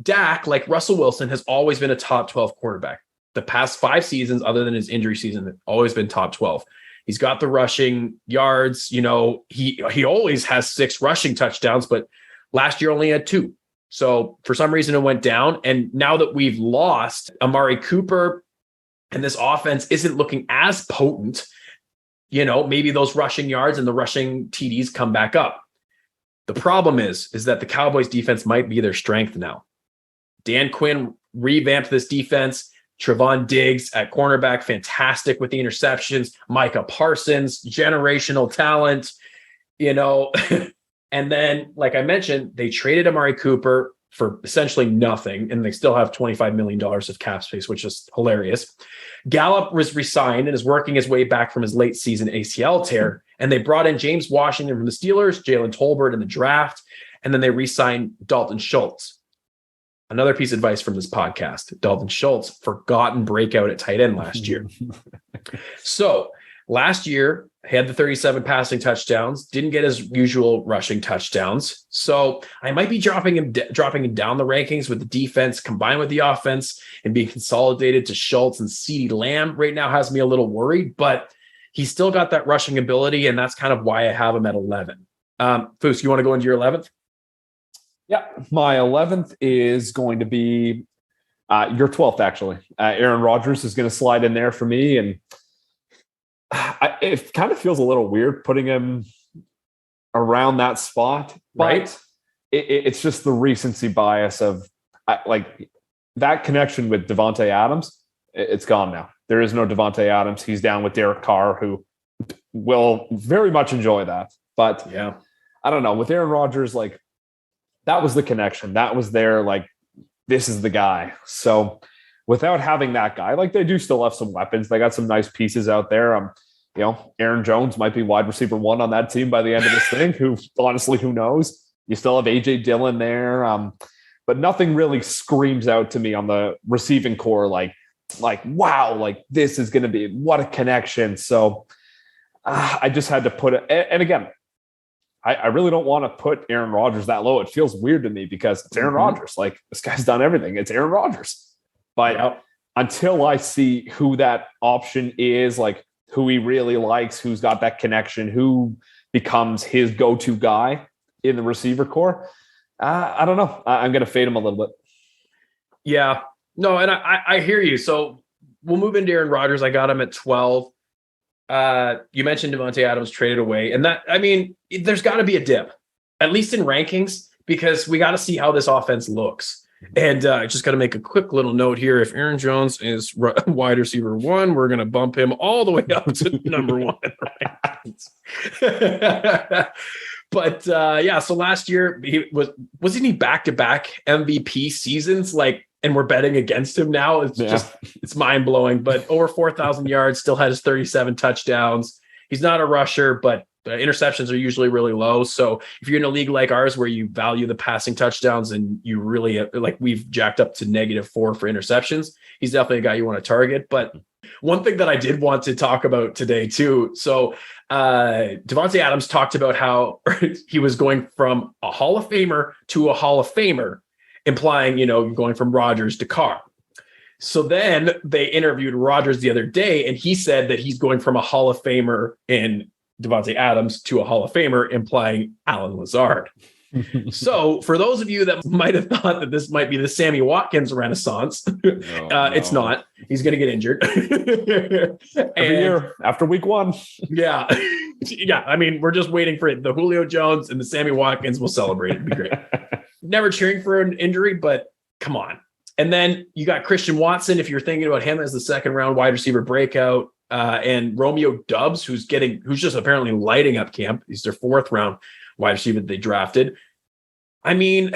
Speaker 1: Dak, like Russell Wilson, has always been a top 12 quarterback. The past 5 seasons, other than his injury season, always been top 12. He's got the rushing yards. He always has 6 rushing touchdowns, but last year only had 2. So for some reason it went down. And now that we've lost Amari Cooper and this offense isn't looking as potent, maybe those rushing yards and the rushing TDs come back up. The problem is that the Cowboys defense might be their strength now. Dan Quinn revamped this defense. Trevon Diggs at cornerback, fantastic with the interceptions. Micah Parsons, generational talent, And then, like I mentioned, they traded Amari Cooper for essentially nothing, and they still have $25 million of cap space, which is hilarious. Gallup was re-signed and is working his way back from his late season ACL tear. And they brought in James Washington from the Steelers, Jalen Tolbert in the draft, and then they re-signed Dalton Schultz. Another piece of advice from this podcast, Dalton Schultz, forgotten breakout at tight end last year. So last year, he had the 37 passing touchdowns, didn't get his usual rushing touchdowns. So I might be dropping him down the rankings with the defense combined with the offense and being consolidated to Schultz and CeeDee Lamb right now has me a little worried, but he's still got that rushing ability, and that's kind of why I have him at 11. Foos, you want to go into your 11th?
Speaker 4: Yeah, my 11th is going to be your 12th, actually. Aaron Rodgers is going to slide in there for me, and it kind of feels a little weird putting him around that spot, but
Speaker 1: right?
Speaker 4: It's just the recency bias of like that connection with Devontae Adams. It's gone now. There is no Devontae Adams. He's down with Derek Carr, who will very much enjoy that. But
Speaker 1: yeah,
Speaker 4: I don't know. With Aaron Rodgers, like that was the connection. That was there. Like this is the guy. So without having that guy, like they do still have some weapons. They got some nice pieces out there. Aaron Jones might be wide receiver 1 on that team by the end of this thing. Who knows? You still have AJ Dillon there. But nothing really screams out to me on the receiving core. Like, wow, like this is going to be what a connection. So I just had to put it. And again, I really don't want to put Aaron Rodgers that low. It feels weird to me because it's Aaron Rodgers. Like this guy's done everything. It's Aaron Rodgers. But until I see who that option is, like who he really likes, who's got that connection, who becomes his go-to guy in the receiver core, I don't know. I'm going to fade him a little bit.
Speaker 1: Yeah. No, and I hear you. So we'll move into Aaron Rodgers. I got him at 12. You mentioned Devontae Adams traded away. And there's got to be a dip, at least in rankings, because we got to see how this offense looks. And I just got to make a quick little note here. If Aaron Jones is wide receiver 1, we're going to bump him all the way up to number 1. But so last year wasn't he back-to-back MVP seasons? And we're betting against him now. It's mind blowing, but over 4,000 yards, still had his 37 touchdowns. He's not a rusher, but interceptions are usually really low. So if you're in a league like ours where you value the passing touchdowns and you really we've jacked up to -4 for interceptions, he's definitely a guy you want to target. But one thing that I did want to talk about today too. So Devontae Adams talked about how he was going from a Hall of Famer to a Hall of Famer, implying, going from Rodgers to Carr. So then they interviewed Rodgers the other day, and he said that he's going from a Hall of Famer in Devontae Adams to a Hall of Famer, implying Alan Lazard. So for those of you that might have thought that this might be the Sammy Watkins renaissance, no. It's not. He's going to get injured.
Speaker 4: Every year after week 1.
Speaker 1: Yeah. Yeah. I mean, we're just waiting for it. The Julio Jones and the Sammy Watkins will celebrate. It'd be great. Never cheering for an injury, but come on. And then you got Christian Watson, if you're thinking about him as the second round wide receiver breakout, and Romeo Doubs, who's just apparently lighting up camp. He's their 4th round wide receiver that they drafted. I mean,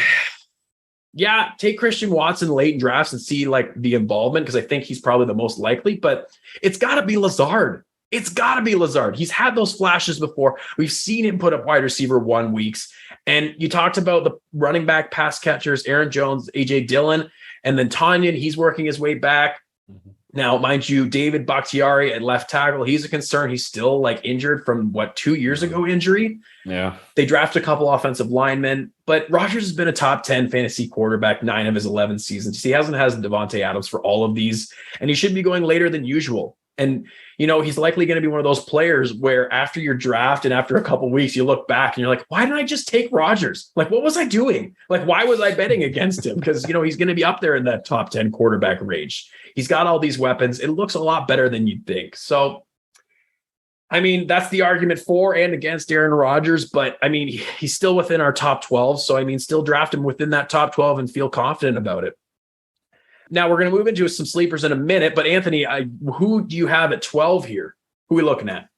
Speaker 1: yeah, take Christian Watson late in drafts and see the involvement, because I think he's probably the most likely, but it's got to be Lazard. It's got to be Lazard. He's had those flashes before. We've seen him put up wide receiver 1 weeks. And you talked about the running back pass catchers, Aaron Jones, AJ Dillon, and then Tanyan, he's working his way back. Now, mind you, David Bakhtiari at left tackle, he's a concern. He's still like injured from 2 years ago injury.
Speaker 4: Yeah.
Speaker 1: They draft a couple offensive linemen, but Rodgers has been a top 10 fantasy quarterback 9 of his 11 seasons. He hasn't had Devontae Adams for all of these, and he should be going later than usual. And, he's likely going to be one of those players where after your draft and after a couple of weeks, you look back and you're like, why didn't I just take Rodgers? Like, what was I doing? Like, why was I betting against him? Because, he's going to be up there in that top 10 quarterback range. He's got all these weapons. It looks a lot better than you'd think. So, that's the argument for and against Aaron Rodgers, but he's still within our top 12. So, still draft him within that top 12 and feel confident about it. Now we're going to move into some sleepers in a minute, but Anthony, who do you have at 12 here? Who are we looking at?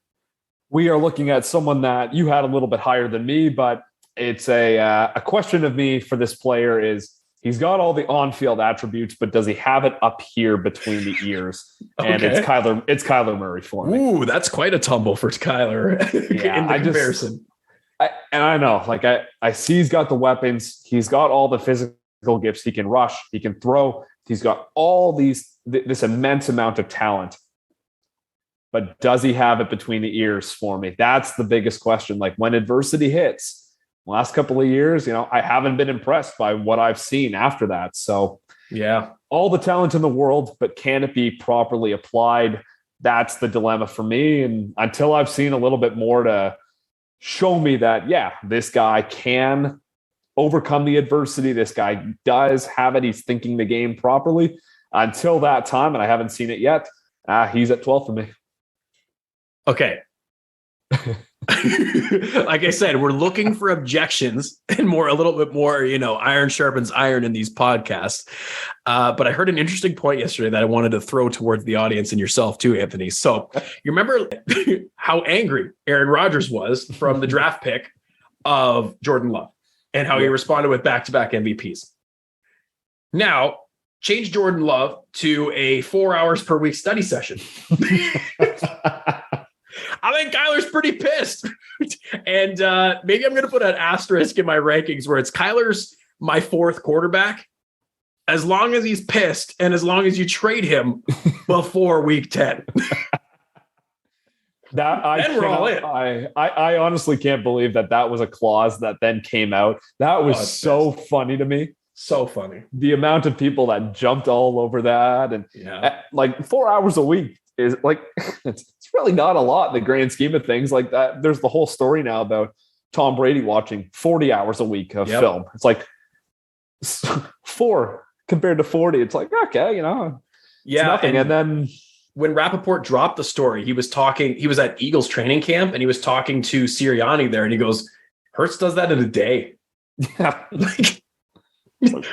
Speaker 4: We are looking at someone that you had a little bit higher than me, but it's a question of me for this player is he's got all the on-field attributes, but does he have it up here between the ears?
Speaker 1: Okay.
Speaker 4: And it's Kyler Murray for me.
Speaker 1: Ooh, that's quite a tumble for Kyler in the comparison.
Speaker 4: I know, I see he's got the weapons. He's got all the physical gifts. He can rush. He can throw. He's got all this immense amount of talent, but does he have it between the ears for me? That's the biggest question. Like when adversity hits, last couple of years, I haven't been impressed by what I've seen after that. So
Speaker 1: yeah,
Speaker 4: all the talent in the world, but can it be properly applied? That's the dilemma for me. And until I've seen a little bit more to show me that, yeah, this guy can overcome the adversity. This guy does have it. He's thinking the game properly. Until that time, and I haven't seen it yet, he's at 12 for me.
Speaker 1: Okay. Like I said, we're looking for objections and a little bit more, iron sharpens iron in these podcasts. But I heard an interesting point yesterday that I wanted to throw towards the audience and yourself too, Anthony. So you remember how angry Aaron Rodgers was from the draft pick of Jordan Love and how he responded with back-to-back MVPs. Now, change Jordan Love to a 4 hours per week study session. I think Kyler's pretty pissed. And maybe I'm going to put an asterisk in my rankings where it's Kyler's my fourth quarterback. As long as he's pissed and as long as you trade him before week 10.
Speaker 4: I honestly can't believe that was a clause that then came out. That was so funny to me.
Speaker 1: So funny. The
Speaker 4: amount of people that jumped all over that. And 4 hours a week is it's really not a lot in the grand scheme of things like that. There's the whole story now about Tom Brady watching 40 hours a week of film. It's like 4 compared to 40. It's like, okay, it's nothing. And then
Speaker 1: when Rappaport dropped the story, he was at Eagles training camp and he was talking to Sirianni there and he goes, Hurts does that in a day.
Speaker 4: Yeah.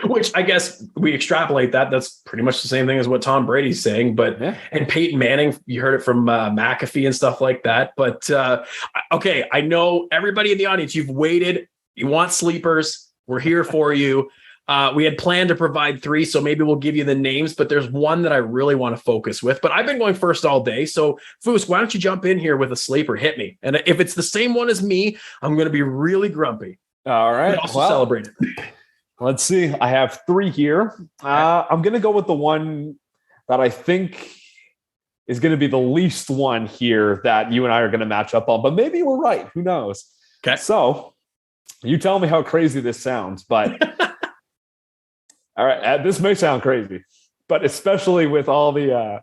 Speaker 1: Which I guess we extrapolate that's pretty much the same thing as what Tom Brady's saying, but and Peyton Manning, you heard it from McAfee and stuff like that. But okay, I know everybody in the audience, you've waited, you want sleepers, we're here for you. We had planned to provide 3, so maybe we'll give you the names, but there's one that I really want to focus with. But I've been going first all day, so Foos, why don't you jump in here with a sleeper? Hit me, and if it's the same one as me, I'm going to be really grumpy.
Speaker 4: All right,
Speaker 1: also celebrate it.
Speaker 4: Let's see. I have 3 here. I'm going to go with the one that I think is going to be the least one here that you and I are going to match up on, but maybe we're right. Who knows?
Speaker 1: Okay.
Speaker 4: So you tell me how crazy this sounds, but all right. This may sound crazy, but especially with all the,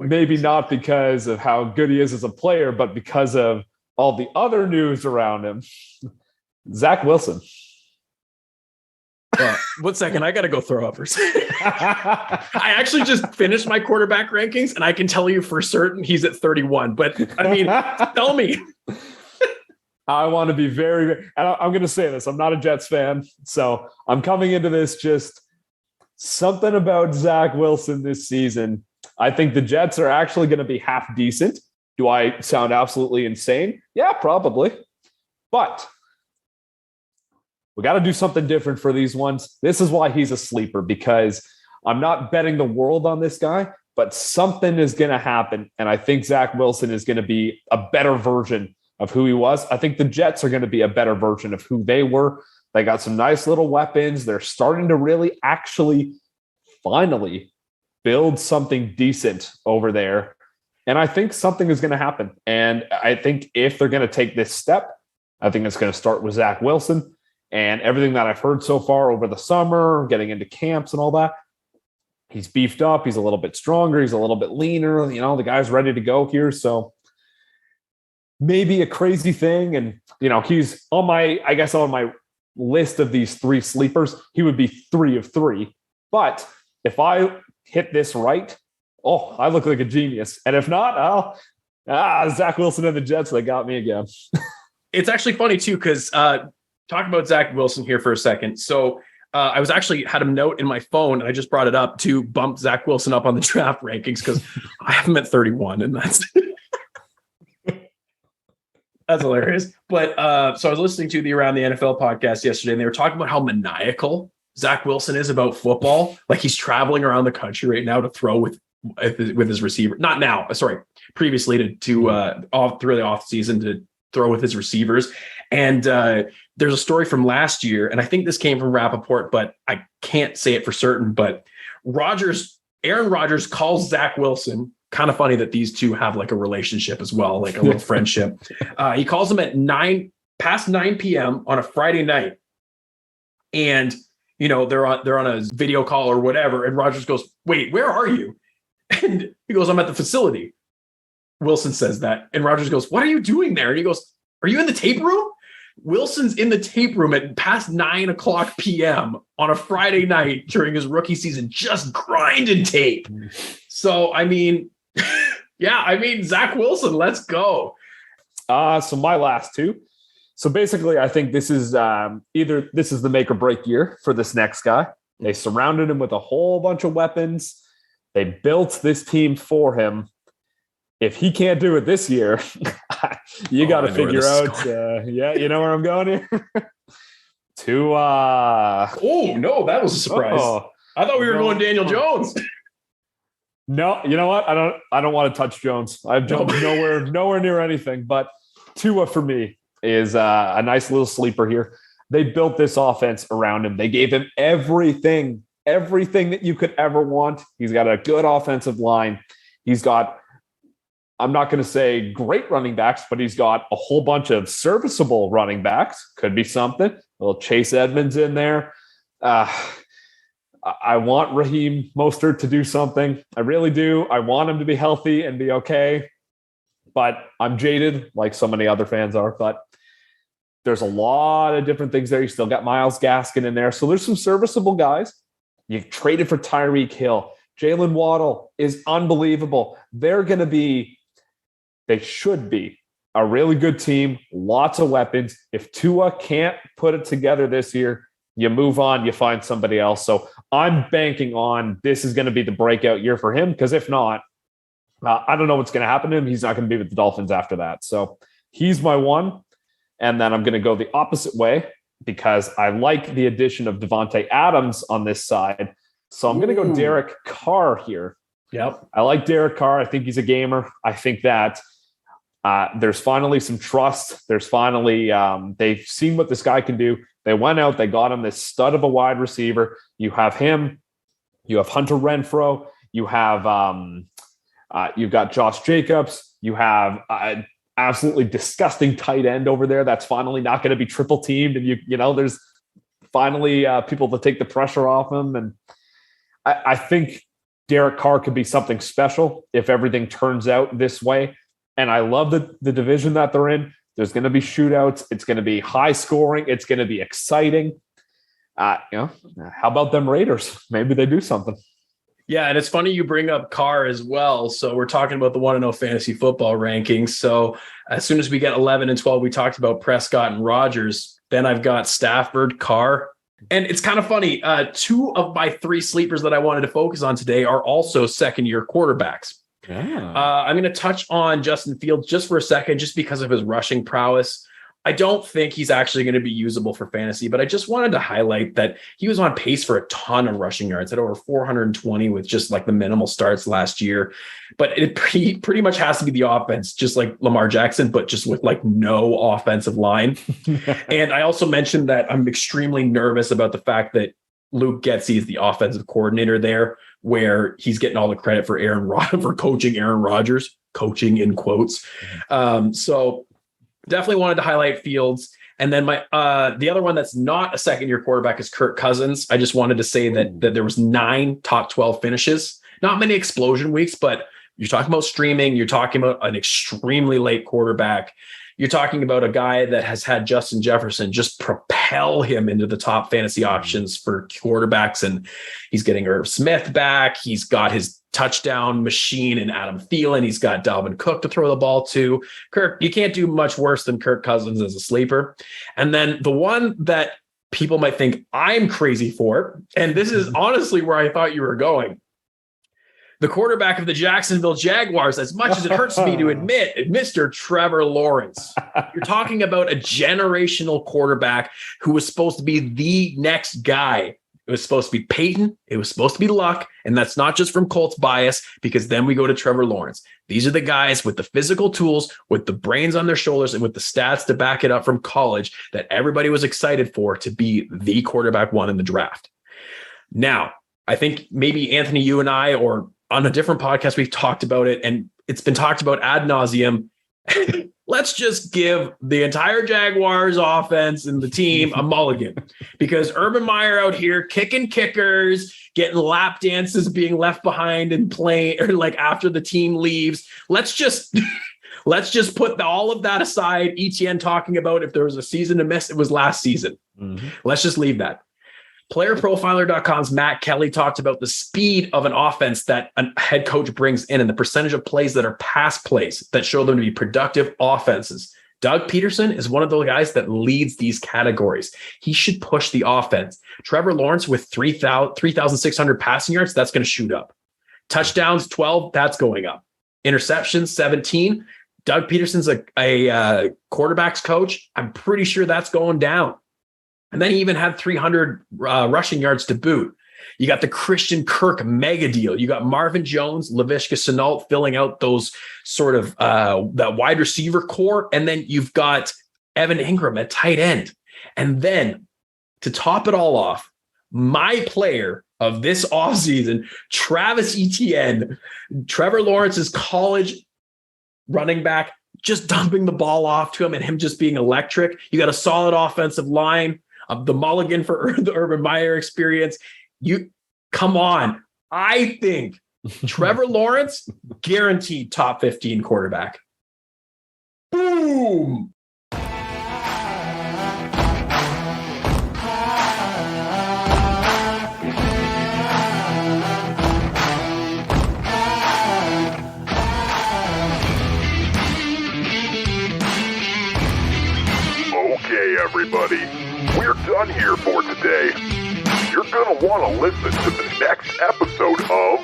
Speaker 4: maybe not because of how good he is as a player, but because of all the other news around him. Zach Wilson.
Speaker 1: 1 second, I got to go throw up. I actually just finished my quarterback rankings, and I can tell you for certain he's at 31. But tell me.
Speaker 4: I want to be very, and I'm going to say this. I'm not a Jets fan, so I'm coming into this just something about Zach Wilson this season. I think the Jets are actually going to be half decent. Do I sound absolutely insane? Yeah, probably. But we got to do something different for these ones. This is why he's a sleeper, because I'm not betting the world on this guy, but something is going to happen. And I think Zach Wilson is going to be a better version of who he was. I think the Jets are going to be a better version of who they were. They got some nice little weapons. They're starting to really actually finally build something decent over there. And I think something is going to happen. And I think if they're going to take this step, I think it's going to start with Zach Wilson. And everything that I've heard so far over the summer, getting into camps and all that, he's beefed up. He's a little bit stronger. He's a little bit leaner. You know, the guy's ready to go here. So maybe a crazy thing. And, you know, he's on my list of these 3 sleepers, he would be 3 of 3. But if I hit this right, I look like a genius. And if not, Zach Wilson and the Jets, they got me again.
Speaker 1: It's actually funny too, because talking about Zach Wilson here for a second. So I was actually had a note in my phone, and I just brought it up to bump Zach Wilson up on the draft rankings because I have him at 31, and that's that's hilarious. But so I was listening to the Around the NFL podcast yesterday, and they were talking about how maniacal Zach Wilson is about football. Like he's traveling around the country right now to throw with his receiver. Not now, sorry, previously to off through the off season to throw with his receivers. And there's a story from last year, and I think this came from Rappaport, but I can't say it for certain. But Aaron Rodgers calls Zach Wilson. Kind of funny that these two have like a relationship as well, like a little friendship. He calls him at past 9 p.m. on a Friday night. And, you know, they're on a video call or whatever. And Rodgers goes, "Wait, where are you?" And he goes, "I'm at the facility." Wilson says that. And Rodgers goes, "What are you doing there?" And he goes, "Are you in the tape room?" Wilson's in the tape room at past 9 o'clock p.m. on a Friday night during his rookie season, just grinding tape. So, I mean, Zach Wilson, let's go.
Speaker 4: So my last 2. So basically, I think this is either this is the make or break year for this next guy. They surrounded him with a whole bunch of weapons. They built this team for him. If he can't do it this year, you got to figure out. You know where I'm going here.
Speaker 1: No, that was a surprise. I thought we were going Daniel Jones.
Speaker 4: No, you know what? I don't want to touch Jones. I have Jones nowhere near anything. But Tua for me is a nice little sleeper here. They built this offense around him. They gave him everything that you could ever want. He's got a good offensive line. He's got, I'm not going to say great running backs, but he's got a whole bunch of serviceable running backs. Could be something. A little Chase Edmonds in there. I want Raheem Mostert to do something. I really do. I want him to be healthy and be okay. But I'm jaded, like so many other fans are. But there's a lot of different things there. You still got Myles Gaskin in there. So there's some serviceable guys. You traded for Tyreek Hill. Jalen Waddle is unbelievable. They should be a really good team. Lots of weapons. If Tua can't put it together this year, you move on, you find somebody else. So I'm banking on this is going to be the breakout year for him, because if not, I don't know what's going to happen to him. He's not going to be with the Dolphins after that. So he's my one. And then I'm going to go the opposite way because I like the addition of Devontae Adams on this side. So I'm going to go Derek Carr here.
Speaker 1: Yep.
Speaker 4: I like Derek Carr. I think he's a gamer. I think that there's finally some trust. There's finally, they've seen what this guy can do. They went out, they got him this stud of a wide receiver. You have him, you have Hunter Renfrow, you have, you've got Josh Jacobs, you have absolutely disgusting tight end over there that's finally not going to be triple teamed, and you know there's finally people to take the pressure off him. And I think Derek Carr could be something special if everything turns out this way. And I love the division that they're in. There's going to be shootouts. It's going to be high scoring. It's going to be exciting. How about them Raiders? Maybe they do something.
Speaker 1: Yeah, and it's funny you bring up Carr as well. So we're talking about the 1-0 fantasy football rankings. So as soon as we get 11 and 12, we talked about Prescott and Rodgers. Then I've got Stafford, Carr. And it's kind of funny. 2 of my 3 sleepers that I wanted to focus on today are also second-year quarterbacks.
Speaker 4: Yeah.
Speaker 1: I'm going to touch on Justin Fields just for a second, just because of his rushing prowess. I don't think he's actually going to be usable for fantasy, but I just wanted to highlight that he was on pace for a ton of rushing yards at over 420 with just like the minimal starts last year. But it pretty much has to be the offense, just like Lamar Jackson, but just with like no offensive line. And I also mentioned that I'm extremely nervous about the fact that Luke Getsy is the offensive coordinator there, where he's getting all the credit for for coaching Aaron Rodgers, coaching in quotes. So definitely wanted to highlight Fields. And then the other one that's not a second-year quarterback is Kirk Cousins. I just wanted to say that there was 9 top 12 finishes. Not many explosion weeks, but you're talking about streaming. You're talking about an extremely late quarterback. You're talking about a guy that has had Justin Jefferson just propel him into the top fantasy options for quarterbacks. And he's getting Irv Smith back. He's got his touchdown machine in Adam Thielen. He's got Dalvin Cook to throw the ball to. Kirk, you can't do much worse than Kirk Cousins as a sleeper. And then the one that people might think I'm crazy for, and this is honestly where I thought you were going, the quarterback of the Jacksonville Jaguars, as much as it hurts me to admit, Mr. Trevor Lawrence. You're talking about a generational quarterback who was supposed to be the next guy. It was supposed to be Peyton. It was supposed to be Luck. And that's not just from Colts bias, because then we go to Trevor Lawrence. These are the guys with the physical tools, with the brains on their shoulders, and with the stats to back it up from college that everybody was excited for to be the quarterback one in the draft. Now, I think maybe Anthony, you and I, or on a different podcast, we've talked about it, and it's been talked about ad nauseum. Let's just give the entire Jaguars offense and the team a mulligan, because Urban Meyer out here kicking kickers, getting lap dances, being left behind and playing, or like after the team leaves. Let's just put all of that aside. ETN talking about if there was a season to miss, it was last season. Mm-hmm. Let's just leave that. PlayerProfiler.com's Matt Kelly talked about the speed of an offense that a head coach brings in and the percentage of plays that are pass plays that show them to be productive offenses. Doug Peterson is one of the guys that leads these categories. He should push the offense. Trevor Lawrence with 3,600 passing yards, that's going to shoot up. Touchdowns, 12, that's going up. Interceptions, 17. Doug Peterson's a quarterback's coach. I'm pretty sure that's going down. And then he even had 300 rushing yards to boot. You got the Christian Kirk mega deal. You got Marvin Jones, Laviska Shenault filling out those sort of that wide receiver core. And then you've got Evan Ingram at tight end. And then to top it all off, my player of this offseason, Travis Etienne, Trevor Lawrence's college running back, just dumping the ball off to him and him just being electric. You got a solid offensive line. The mulligan for the Urban Meyer experience. You come on. I think Trevor Lawrence, guaranteed top 15 quarterback. Boom.
Speaker 3: Okay, everybody. We're done here for today. You're going to want to listen to the next episode of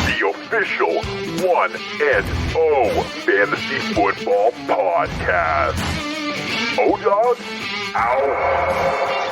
Speaker 3: the official 1-0 Fantasy Football Podcast. Odog, out.